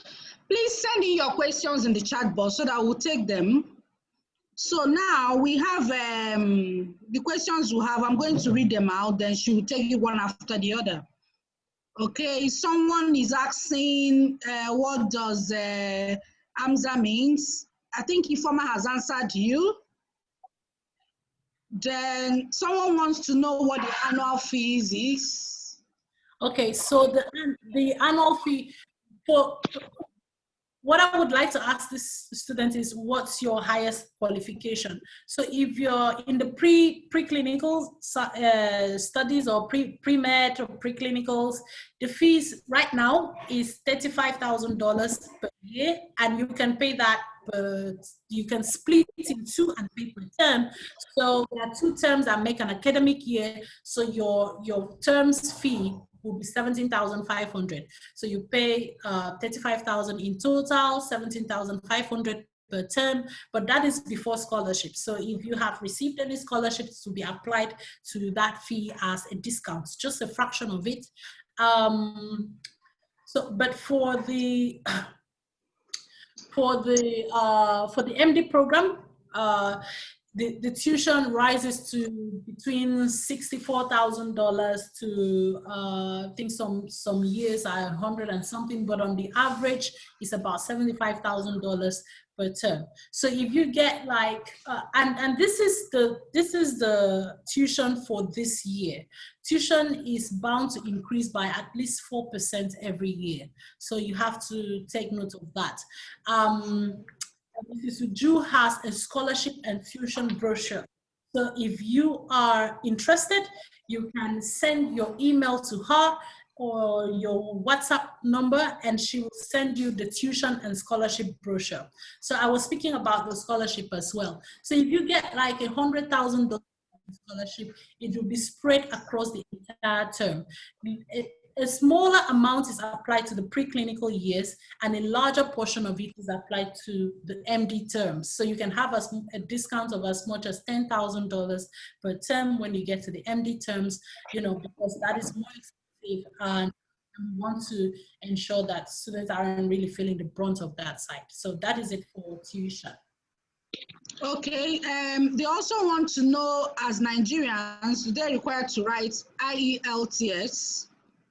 Please send in your questions in the chat box so that we'll take them. So now we have the questions we have. I'm going to read them out, then she will take it one after the other. Okay, someone is asking, what does AMSA means? I think Ifoma has answered you. Then someone wants to know what the annual fees is. Okay, so the annual fee for what I would like to ask this student is, what's your highest qualification? So if you're in the preclinical studies or pre-med or preclinicals, the fees right now is $35,000 per year, and you can pay that, you can split it in 2 and pay per term. So there are 2 terms that make an academic year. So your term's fee will be $17,500. So you pay $35,000 in total, $17,500 per term, but that is before scholarship. So if you have received any scholarships, to be applied to that fee as a discount, just a fraction of it. But for the For the MD program, the tuition rises to between $64,000 to I think some years are 100 and something, but on the average it's about $75,000 per term. So if you get like and this is the tuition for this year. Tuition is bound to increase by at least 4% every year. So you have to take note of that. Mrs. Uju has a scholarship and tuition brochure. So if you are interested, you can send your email to her or your WhatsApp number, and she will send you the tuition and scholarship brochure. So I was speaking about the scholarship as well. So if you get like $100,000 scholarship, it will be spread across the entire term. A smaller amount is applied to the preclinical years, and a larger portion of it is applied to the MD terms. So you can have a discount of as much as $10,000 per term when you get to the MD terms, you know, because that is more expensive, and we want to ensure that students aren't really feeling the brunt of that side. So that is it for tuition. Okay, they also want to know, as Nigerians, do they require to write IELTS?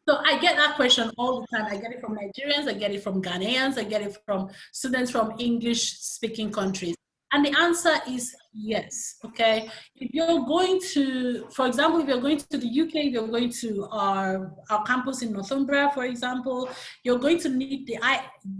So I get that question all the time. I get it from Nigerians, I get it from Ghanaians, I get it from students from English-speaking countries. And the answer is yes, okay? If you're going to, for example, if you're going to the UK, if you're going to our campus in Northumbria, for example, you're going to need the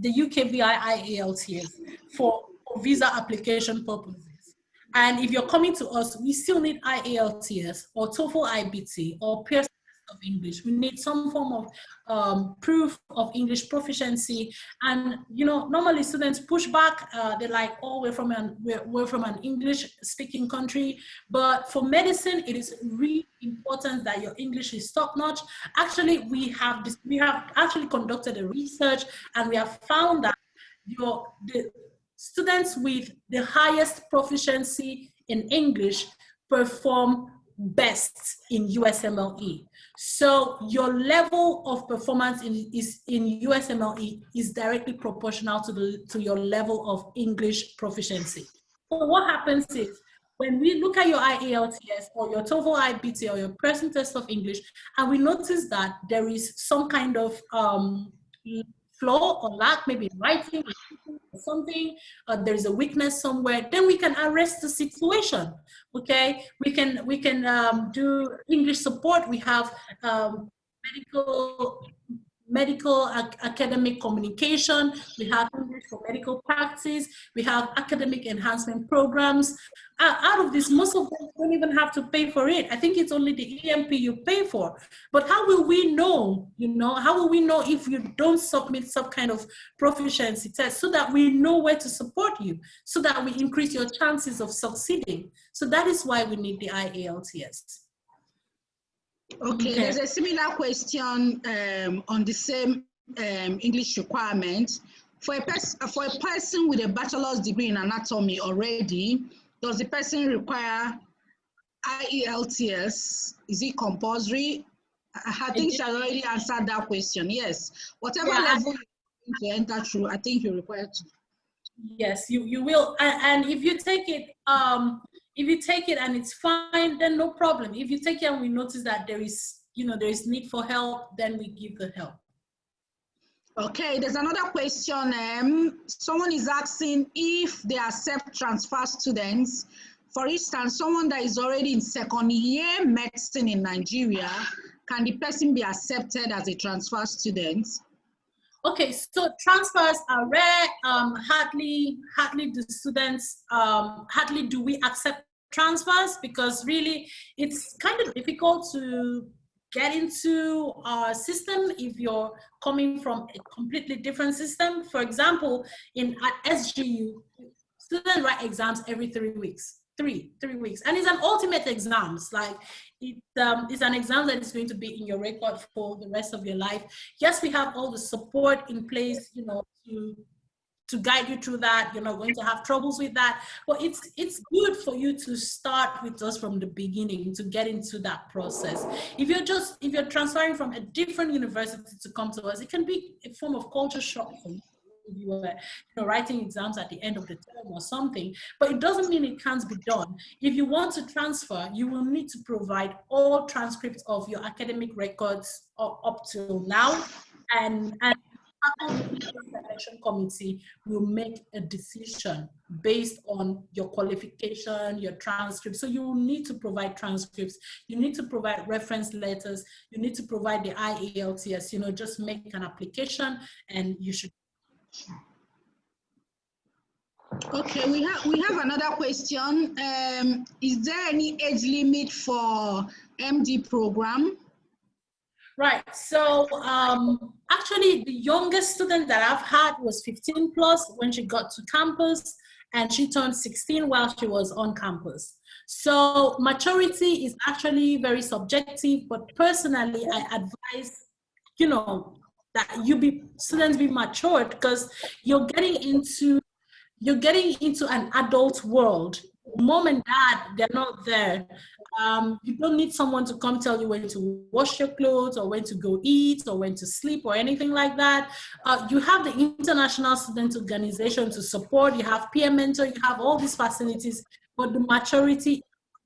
UKVI IELTS for visa application purposes. And if you're coming to us, we still need IELTS or TOEFL IBT or Pearson of English. We need some form of proof of English proficiency. And you know, normally students push back. They're like, "Oh, we're from an English-speaking country." But for medicine, it is really important that your English is top-notch. Actually, we have actually conducted a research, and we have found that the students with the highest proficiency in English perform best in USMLE. So your level of performance in USMLE is directly proportional to your level of English proficiency. So what happens is, when we look at your IELTS or your TOEFL IBT or your Pearson test of English, and we notice that there is some kind of flaw or lack, maybe in writing or something, there is a weakness somewhere, then we can address the situation. Okay, we can do English support. We have medical academic communication. We have English for medical practice. We have academic enhancement programs. Out of this, most of them don't even have to pay for it. I think it's only the EMP you pay for. But how will we know, you know, how will we know if you don't submit some kind of proficiency test, so that we know where to support you, so that we increase your chances of succeeding? So that is why we need the IELTS. Okay, there's a similar question on the same English requirement. For a person with a bachelor's degree in anatomy already, does the person require IELTS? Is it compulsory? I think she already answered that question. Yes, whatever level you enter through, I think you're required to. Yes, you will. And if you take it, and it's fine, then no problem. If you take it and we notice that there is need for help, then we give the help. Okay, there's another question. Someone is asking if they accept transfer students. For instance, someone that is already in second year medicine in Nigeria, can the person be accepted as a transfer student? Okay, so transfers are rare. Hardly do students, hardly do we accept transfers, because really it's kind of difficult to get into our system if you're coming from a completely different system. For example, at SGU, students write exams every 3 weeks. Three weeks, and it's an ultimate exams. Like it's an exam that is going to be in your record for the rest of your life. Yes, we have all the support in place, you know, to guide you through that. You're not going to have troubles with that, but it's good for you to start with us from the beginning to get into that process. If you're transferring from a different university to come to us, it can be a form of culture shock for you. if you were writing exams at the end of the term or something, but it doesn't mean it can't be done. If you want to transfer, you will need to provide all transcripts of your academic records up till now, and faculty selection committee will make a decision based on your qualification, your transcripts. So you will need to provide transcripts. You need to provide reference letters. You need to provide the IELTS. Just make an application, and you should. Okay, we have another question. Is there any age limit for MD program? Right. So actually, the youngest student that I've had was 15 plus when she got to campus, and she turned 16 while she was on campus. So maturity is actually very subjective, but personally, I advise, that students be matured, because you're getting into an adult world. Mom and dad, they're not there. You don't need someone to come tell you when to wash your clothes or when to go eat or when to sleep or anything like that. You have the International Student Organization to support. You have peer mentor. You have all these facilities, but the maturity is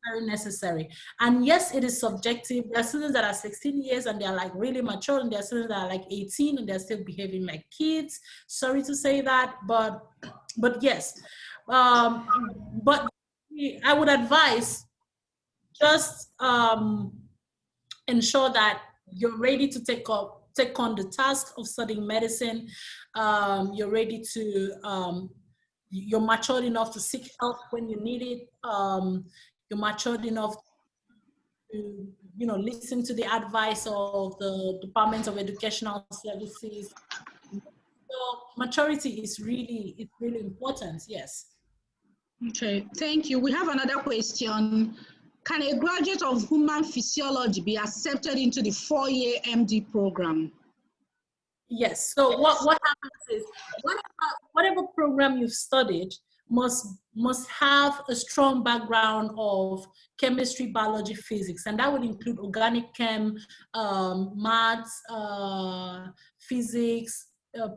very necessary. And yes, it is subjective. There are students that are 16 years and they're like really mature, and there are students that are like 18 and they're still behaving like kids. Sorry to say that, but yes. But I would advise, just ensure that you're ready to take on the task of studying medicine. You're ready to, you're matured enough to seek help when you need it. You're matured enough to, listen to the advice of the Department of Educational Services. So maturity is really important, yes. Okay, thank you. We have another question. Can a graduate of human physiology be accepted into the 4-year MD program? Yes. So what happens is, whatever program you've studied must have a strong background of chemistry, biology, physics, and that would include organic chem, maths, physics,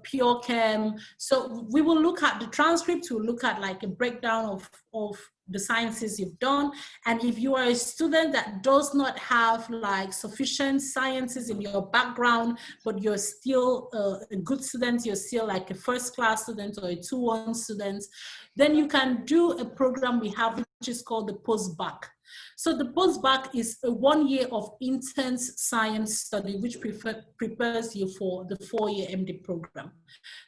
pure chem. So we will look at the transcript. We'll look at like a breakdown of the sciences you've done. And if you are a student that does not have like sufficient sciences in your background, but you're still a good student, you're still like a first-class student or a 2-1 student, then you can do a program we have, which is called the post-bac. So the post-bac is a 1 year of intense science study, which prepares you for the 4-year MD program.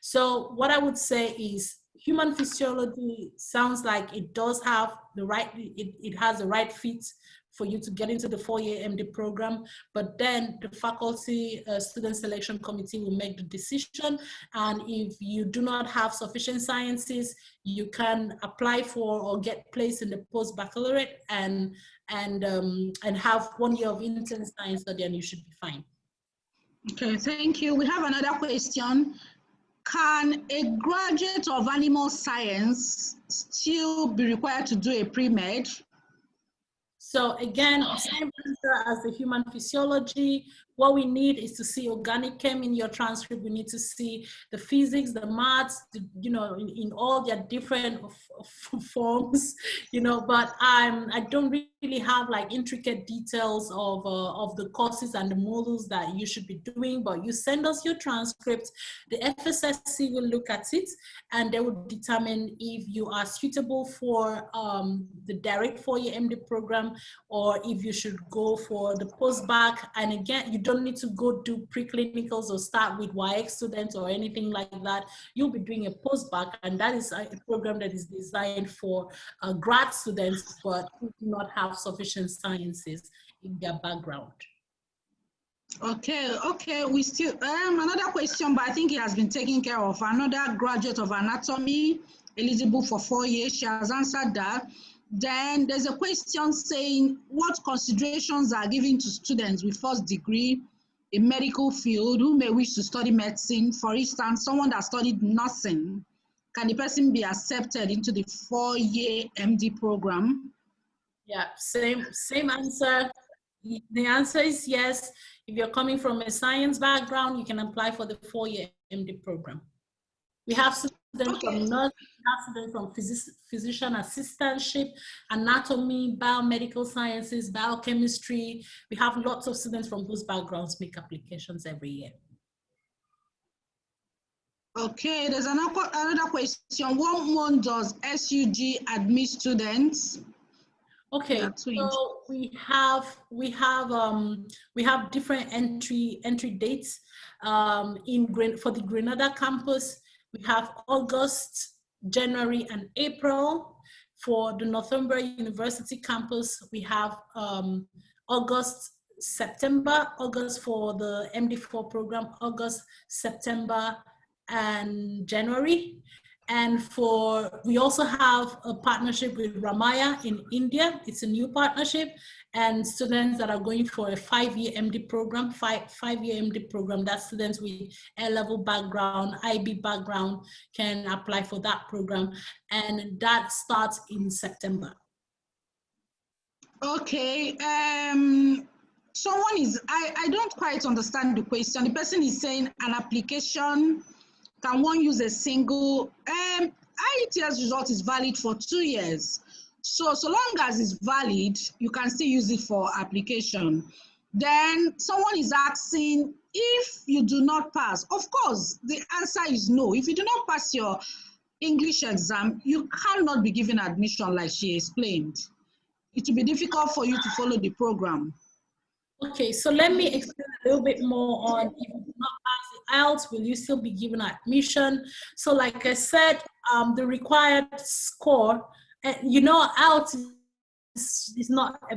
So what I would say is, human physiology sounds like it does have it has the right fit for you to get into the 4-year MD program, but then the faculty student selection committee will make the decision. And if you do not have sufficient sciences, you can apply for or get placed in the post-baccalaureate and have 1 year of intense science study, and you should be fine. Okay, thank you. We have another question. Can a graduate of animal science still be required to do a pre-med? So again, same answer as the human physiology. What we need is to see organic chem in your transcript. We need to see the physics, the maths, in all their different forms, but I don't really have like intricate details of the courses and the modules that you should be doing, but you send us your transcript. The FSSC will look at it and they will determine if you are suitable for the direct 4-year MD program, or if you should go for the post-bac. And again, you don't need to go do preclinicals or start with YX students or anything like that. You'll be doing a post-bac, and that is a program that is designed for grad students, but who do not have sufficient sciences in their background. Okay, we still, another question, but I think it has been taken care of. Another graduate of anatomy, eligible for 4 years, she has answered that. Then there's a question saying, what considerations are given to students with first degree in medical field who may wish to study medicine? For instance, someone that studied nursing, can the person be accepted into the 4-year MD program? Yeah, same answer. The answer is yes. If you're coming from a science background, you can apply for the 4-year MD program. We have students Okay. from nursing, we have students from physician assistantship, anatomy, biomedical sciences, biochemistry. We have lots of students from those backgrounds make applications every year. Okay, there's another question. What month does SUG admit students? Okay, so we have different entry dates. For the Grenada campus, we have August, January, and April. For the Northumbria University campus, we have August, September. August for the MD4 program, August, September, and January. And we also have a partnership with Ramaya in India. It's a new partnership, and students that are going for a 5-year MD program, five-year MD program, that students with A-level background, IB background can apply for that program, and that starts in September. Okay, someone is, I don't quite understand the question. The person is saying an application, can one use a single, IETS result is valid for 2 years. So long as it's valid, you can still use it for application. Then someone is asking, if you do not pass, of course, the answer is no. If you do not pass your English exam, you cannot be given admission like she explained. It will be difficult for you to follow the program. Okay, so let me explain a little bit more on if you do not pass the IELTS, will you still be given admission? So like I said, the required score, IELTS is not a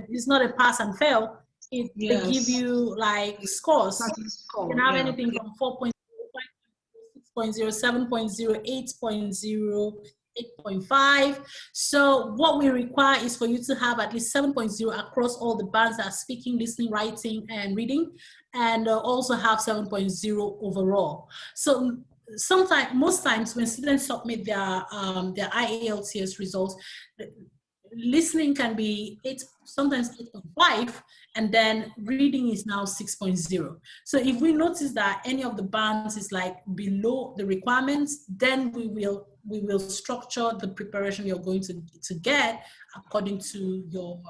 pass and fail. They give you like scores. You can have anything from 4.0, 6.0, 7.0, 8.0, 8.5. So what we require is for you to have at least 7.0 across all the bands that are speaking, listening, writing, and reading, and also have 7.0 overall. So most times when students submit their IELTS results, listening can be sometimes 8.5, and then reading is now 6.0. So if we notice that any of the bands is like below the requirements, then we will structure the preparation you're going to get according to your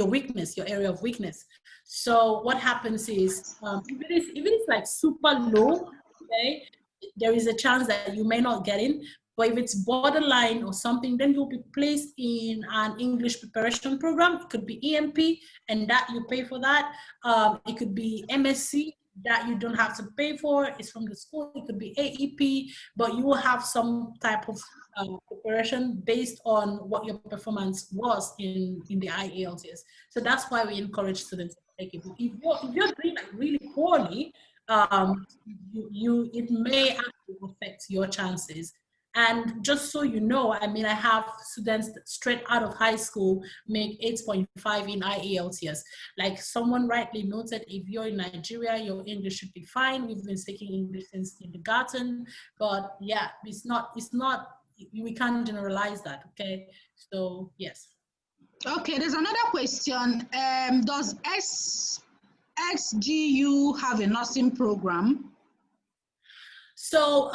weakness, your area of weakness. So what happens is, if it is like super low, okay, there is a chance that you may not get in. But if it's borderline or something, then you'll be placed in an English preparation program. It could be EMP, and that you pay for that. It could be MSc, that you don't have to pay for. It's from the school. It could be AEP, but you will have some type of preparation based on what your performance was in the IELTS. So that's why we encourage students to take it. If you're doing like really poorly, it may actually affect your chances. And just so you know, I mean, I have students straight out of high school make 8.5 in IELTS. Like someone rightly noted, if you're in Nigeria, your English should be fine. We've been speaking English since kindergarten, but yeah, it's not, we can't generalize that, okay? So, yes. Okay, there's another question. Does SGU have a nursing program? So,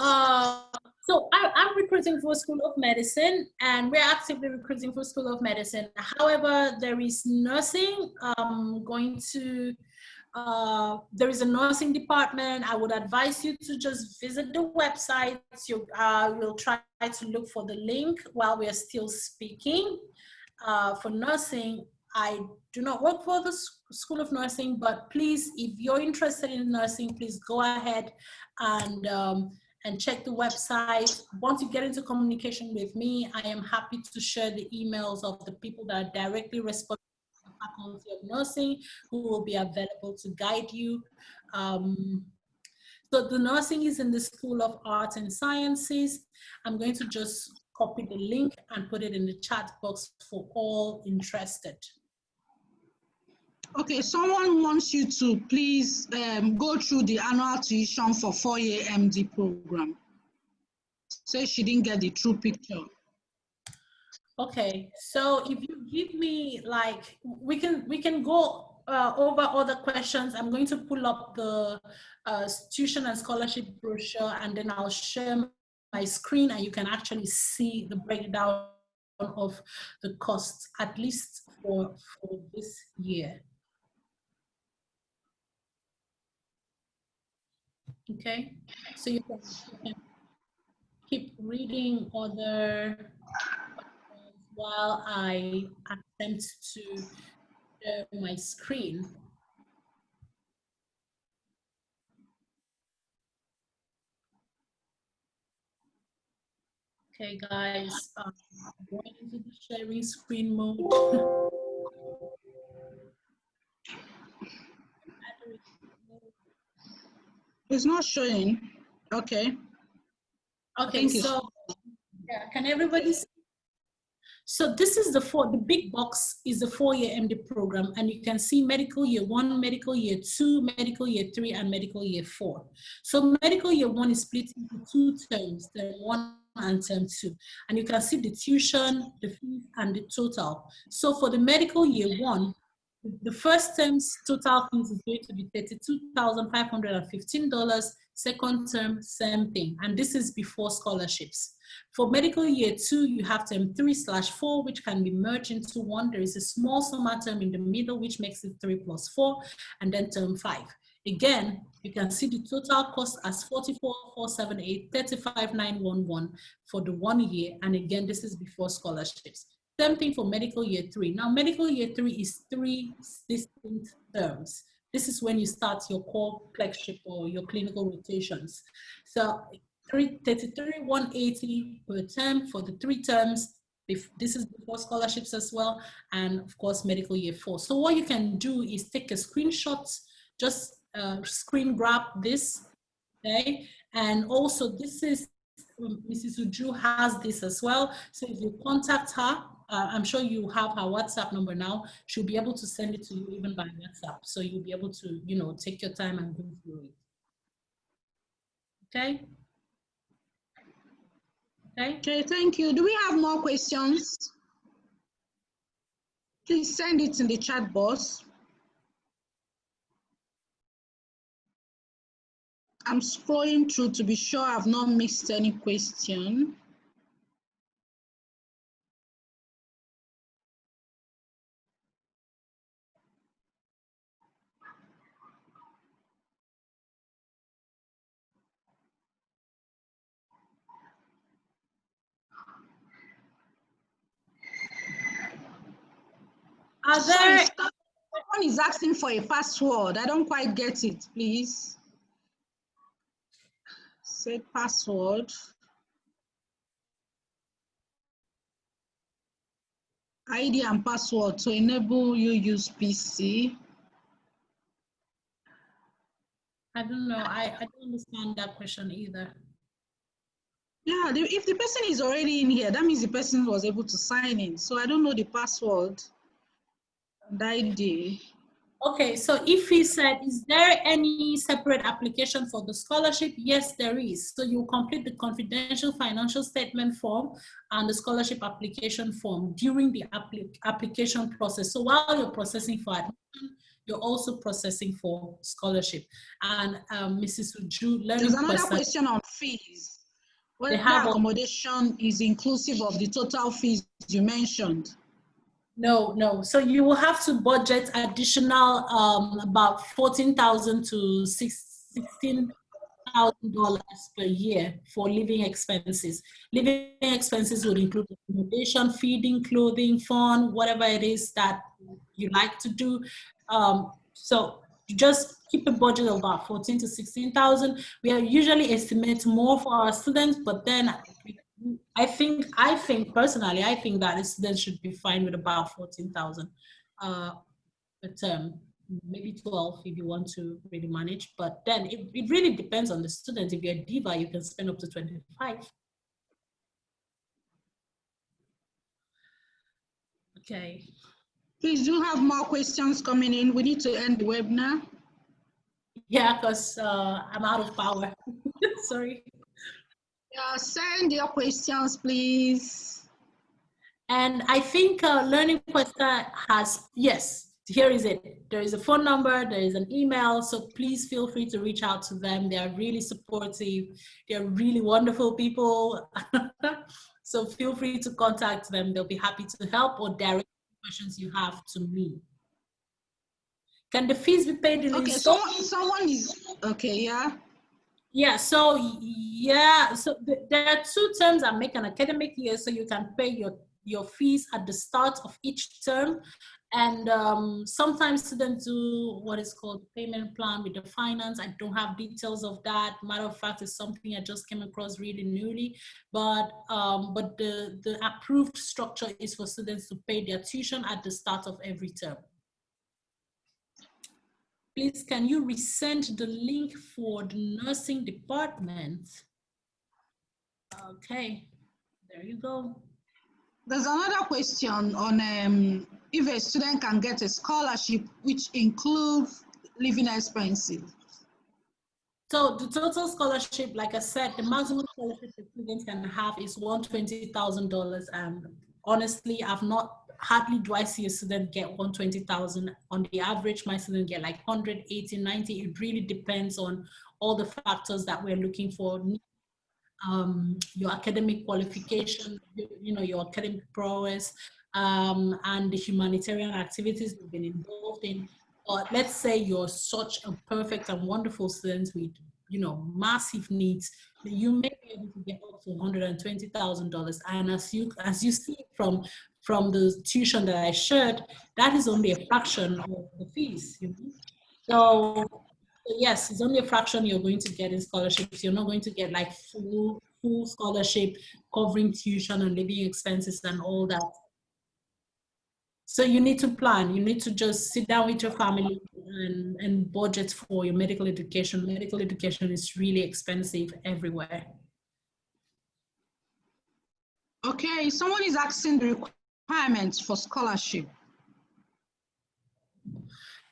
I'm recruiting for School of Medicine, and we're actively recruiting for School of Medicine. However, there is nursing. There is a nursing department. I would advise you to just visit the website. We'll try to look for the link while we are still speaking. For nursing, I do not work for the School of Nursing, but please, if you're interested in nursing, please go ahead and check the website. Once you get into communication with me, I am happy to share the emails of the people that are directly responsible for the Faculty of Nursing, who will be available to guide you. So the nursing is in the School of Arts and Sciences. I'm going to just copy the link and put it in the chat box for all interested. Okay, someone wants you to please go through the annual tuition for 4-year MD program. Say she didn't get the true picture. Okay, so if you give me like, we can go over other questions, I'm going to pull up the tuition and scholarship brochure, and then I'll share my screen, and you can actually see the breakdown of the costs, at least for this year. Okay, so you can keep reading other while I attempt to share my screen. Okay, guys, going into the sharing screen mode. It's not showing. Okay. Okay, so yeah, can everybody see? So this is the big box is the 4-year MD program, and you can see medical year 1, medical year 2, medical year 3, and medical year 4. So medical year 1 is split into 2 terms, term 1 and term 2. And you can see the tuition, the fees, and the total. So for the medical year 1, the first term's total fees is going to be $32,515. Second term, same thing. And this is before scholarships. For medical year 2, you have term 3/4, which can be merged into one. There is a small summer term in the middle, which makes it 3 + 4, and then term 5. Again, you can see the total cost as $44,478, $35,911 for the 1 year. And again, this is before scholarships. Same thing for medical year 3. Now, medical year 3 is 3 distinct terms. This is when you start your core clerkship or your clinical rotations. So $33,180 per term for the 3 terms. This is before scholarships as well, and of course, medical year 4. So what you can do is take a screenshot, just screen grab this, okay? And also this is, Mrs. Uju has this as well. So if you contact her, I'm sure you have her WhatsApp number now. She'll be able to send it to you even by WhatsApp. So you'll be able to, you know, take your time and go through it. Okay? Okay. Okay, thank you. Do we have more questions? Please send it in the chat box. I'm scrolling through to be sure I've not missed any question. Sorry, someone is asking for a password. I don't quite get it, please. Set password. ID and password to enable you use PC. I don't know. I don't understand that question either. Yeah, if the person is already in here, that means the person was able to sign in. So I don't know the password and ID. Okay, so if he said, is there any separate application for the scholarship? Yes, there is. So you complete the confidential financial statement form and the scholarship application form during the application process. So while you're processing for admission, you're also processing for scholarship. And Mrs. Uju, There's another question on fees. Whether accommodation is inclusive of the total fees you mentioned. No. So you will have to budget additional about $14,000 to $16,000 per year for living expenses. Living expenses would include accommodation, feeding, clothing, fun, whatever it is that you like to do. So you just keep a budget of about 14 to 16,000. We usually estimate more for our students, but then I think personally, I think that the students should be fine with about 14,000 per term, maybe 12 if you want to really manage. But then it really depends on the student. If you're a diva, you can spend up to 25. Okay. Please do have more questions coming in. We need to end the webinar. Yeah, because I'm out of power. Sorry. Yeah, send your questions, please. And I think Learning Questa has, yes, here is it. There is a phone number, there is an email, so please feel free to reach out to them. They are really supportive. They're really wonderful people. So feel free to contact them. They'll be happy to help or direct questions you have to me. Can the fees be paid in installments? Okay, someone is, okay, yeah. Yeah, so there are two terms that make an academic year, so you can pay your fees at the start of each term. And sometimes students do what is called payment plan with the finance. I don't have details of that. Matter of fact, it's something I just came across really newly. But the approved structure is for students to pay their tuition at the start of every term. Please, can you resend the link for the nursing department? Okay, there you go. There's another question on if a student can get a scholarship which includes living expenses. So the total scholarship, like I said, the maximum scholarship a student can have is $120,000. And honestly, hardly do I see a student get 120,000. On the average, my student get like 180, 90. It really depends on all the factors that we're looking for. Your academic qualification, your academic prowess, and the humanitarian activities you've been involved in. But let's say you're such a perfect and wonderful student with, massive needs, you may be able to get up to $120,000. And as you see from the tuition that I shared, that is only a fraction of the fees. So yes, it's only a fraction you're going to get in scholarships. You're not going to get like full scholarship covering tuition and living expenses and all that. So you need to plan. You need to just sit down with your family and budget for your medical education. Medical education is really expensive everywhere. Okay, someone is asking the requirements for scholarship.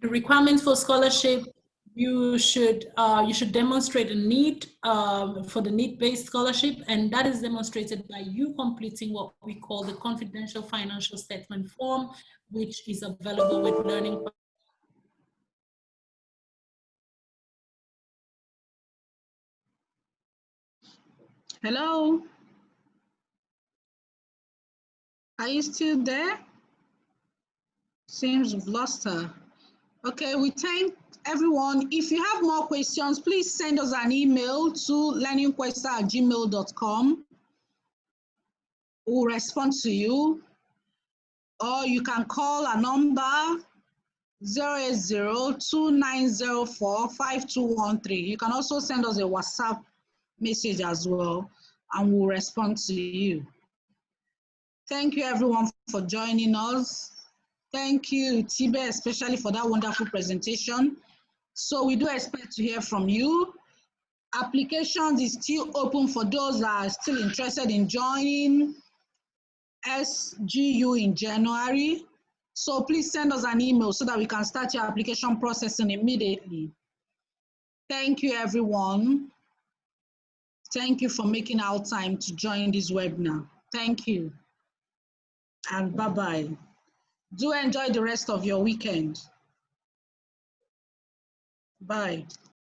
The requirements for scholarship, you should demonstrate a need for the need-based scholarship, and that is demonstrated by you completing what we call the confidential financial statement form, which is available with Learning. Hello? Are you still there? Seems we've lost her. Okay, we thank everyone. If you have more questions, please send us an email to learningquesta@gmail.com. We'll respond to you. Or you can call our number 080-2904-5213. You can also send us a WhatsApp message as well, and we'll respond to you. Thank you everyone for joining us. Thank you, Tibe, especially for that wonderful presentation. So we do expect to hear from you. Applications is still open for those that are still interested in joining SGU in January. So please send us an email so that we can start your application processing immediately. Thank you, everyone. Thank you for making our time to join this webinar. Thank you. And bye-bye. Do enjoy the rest of your weekend. Bye.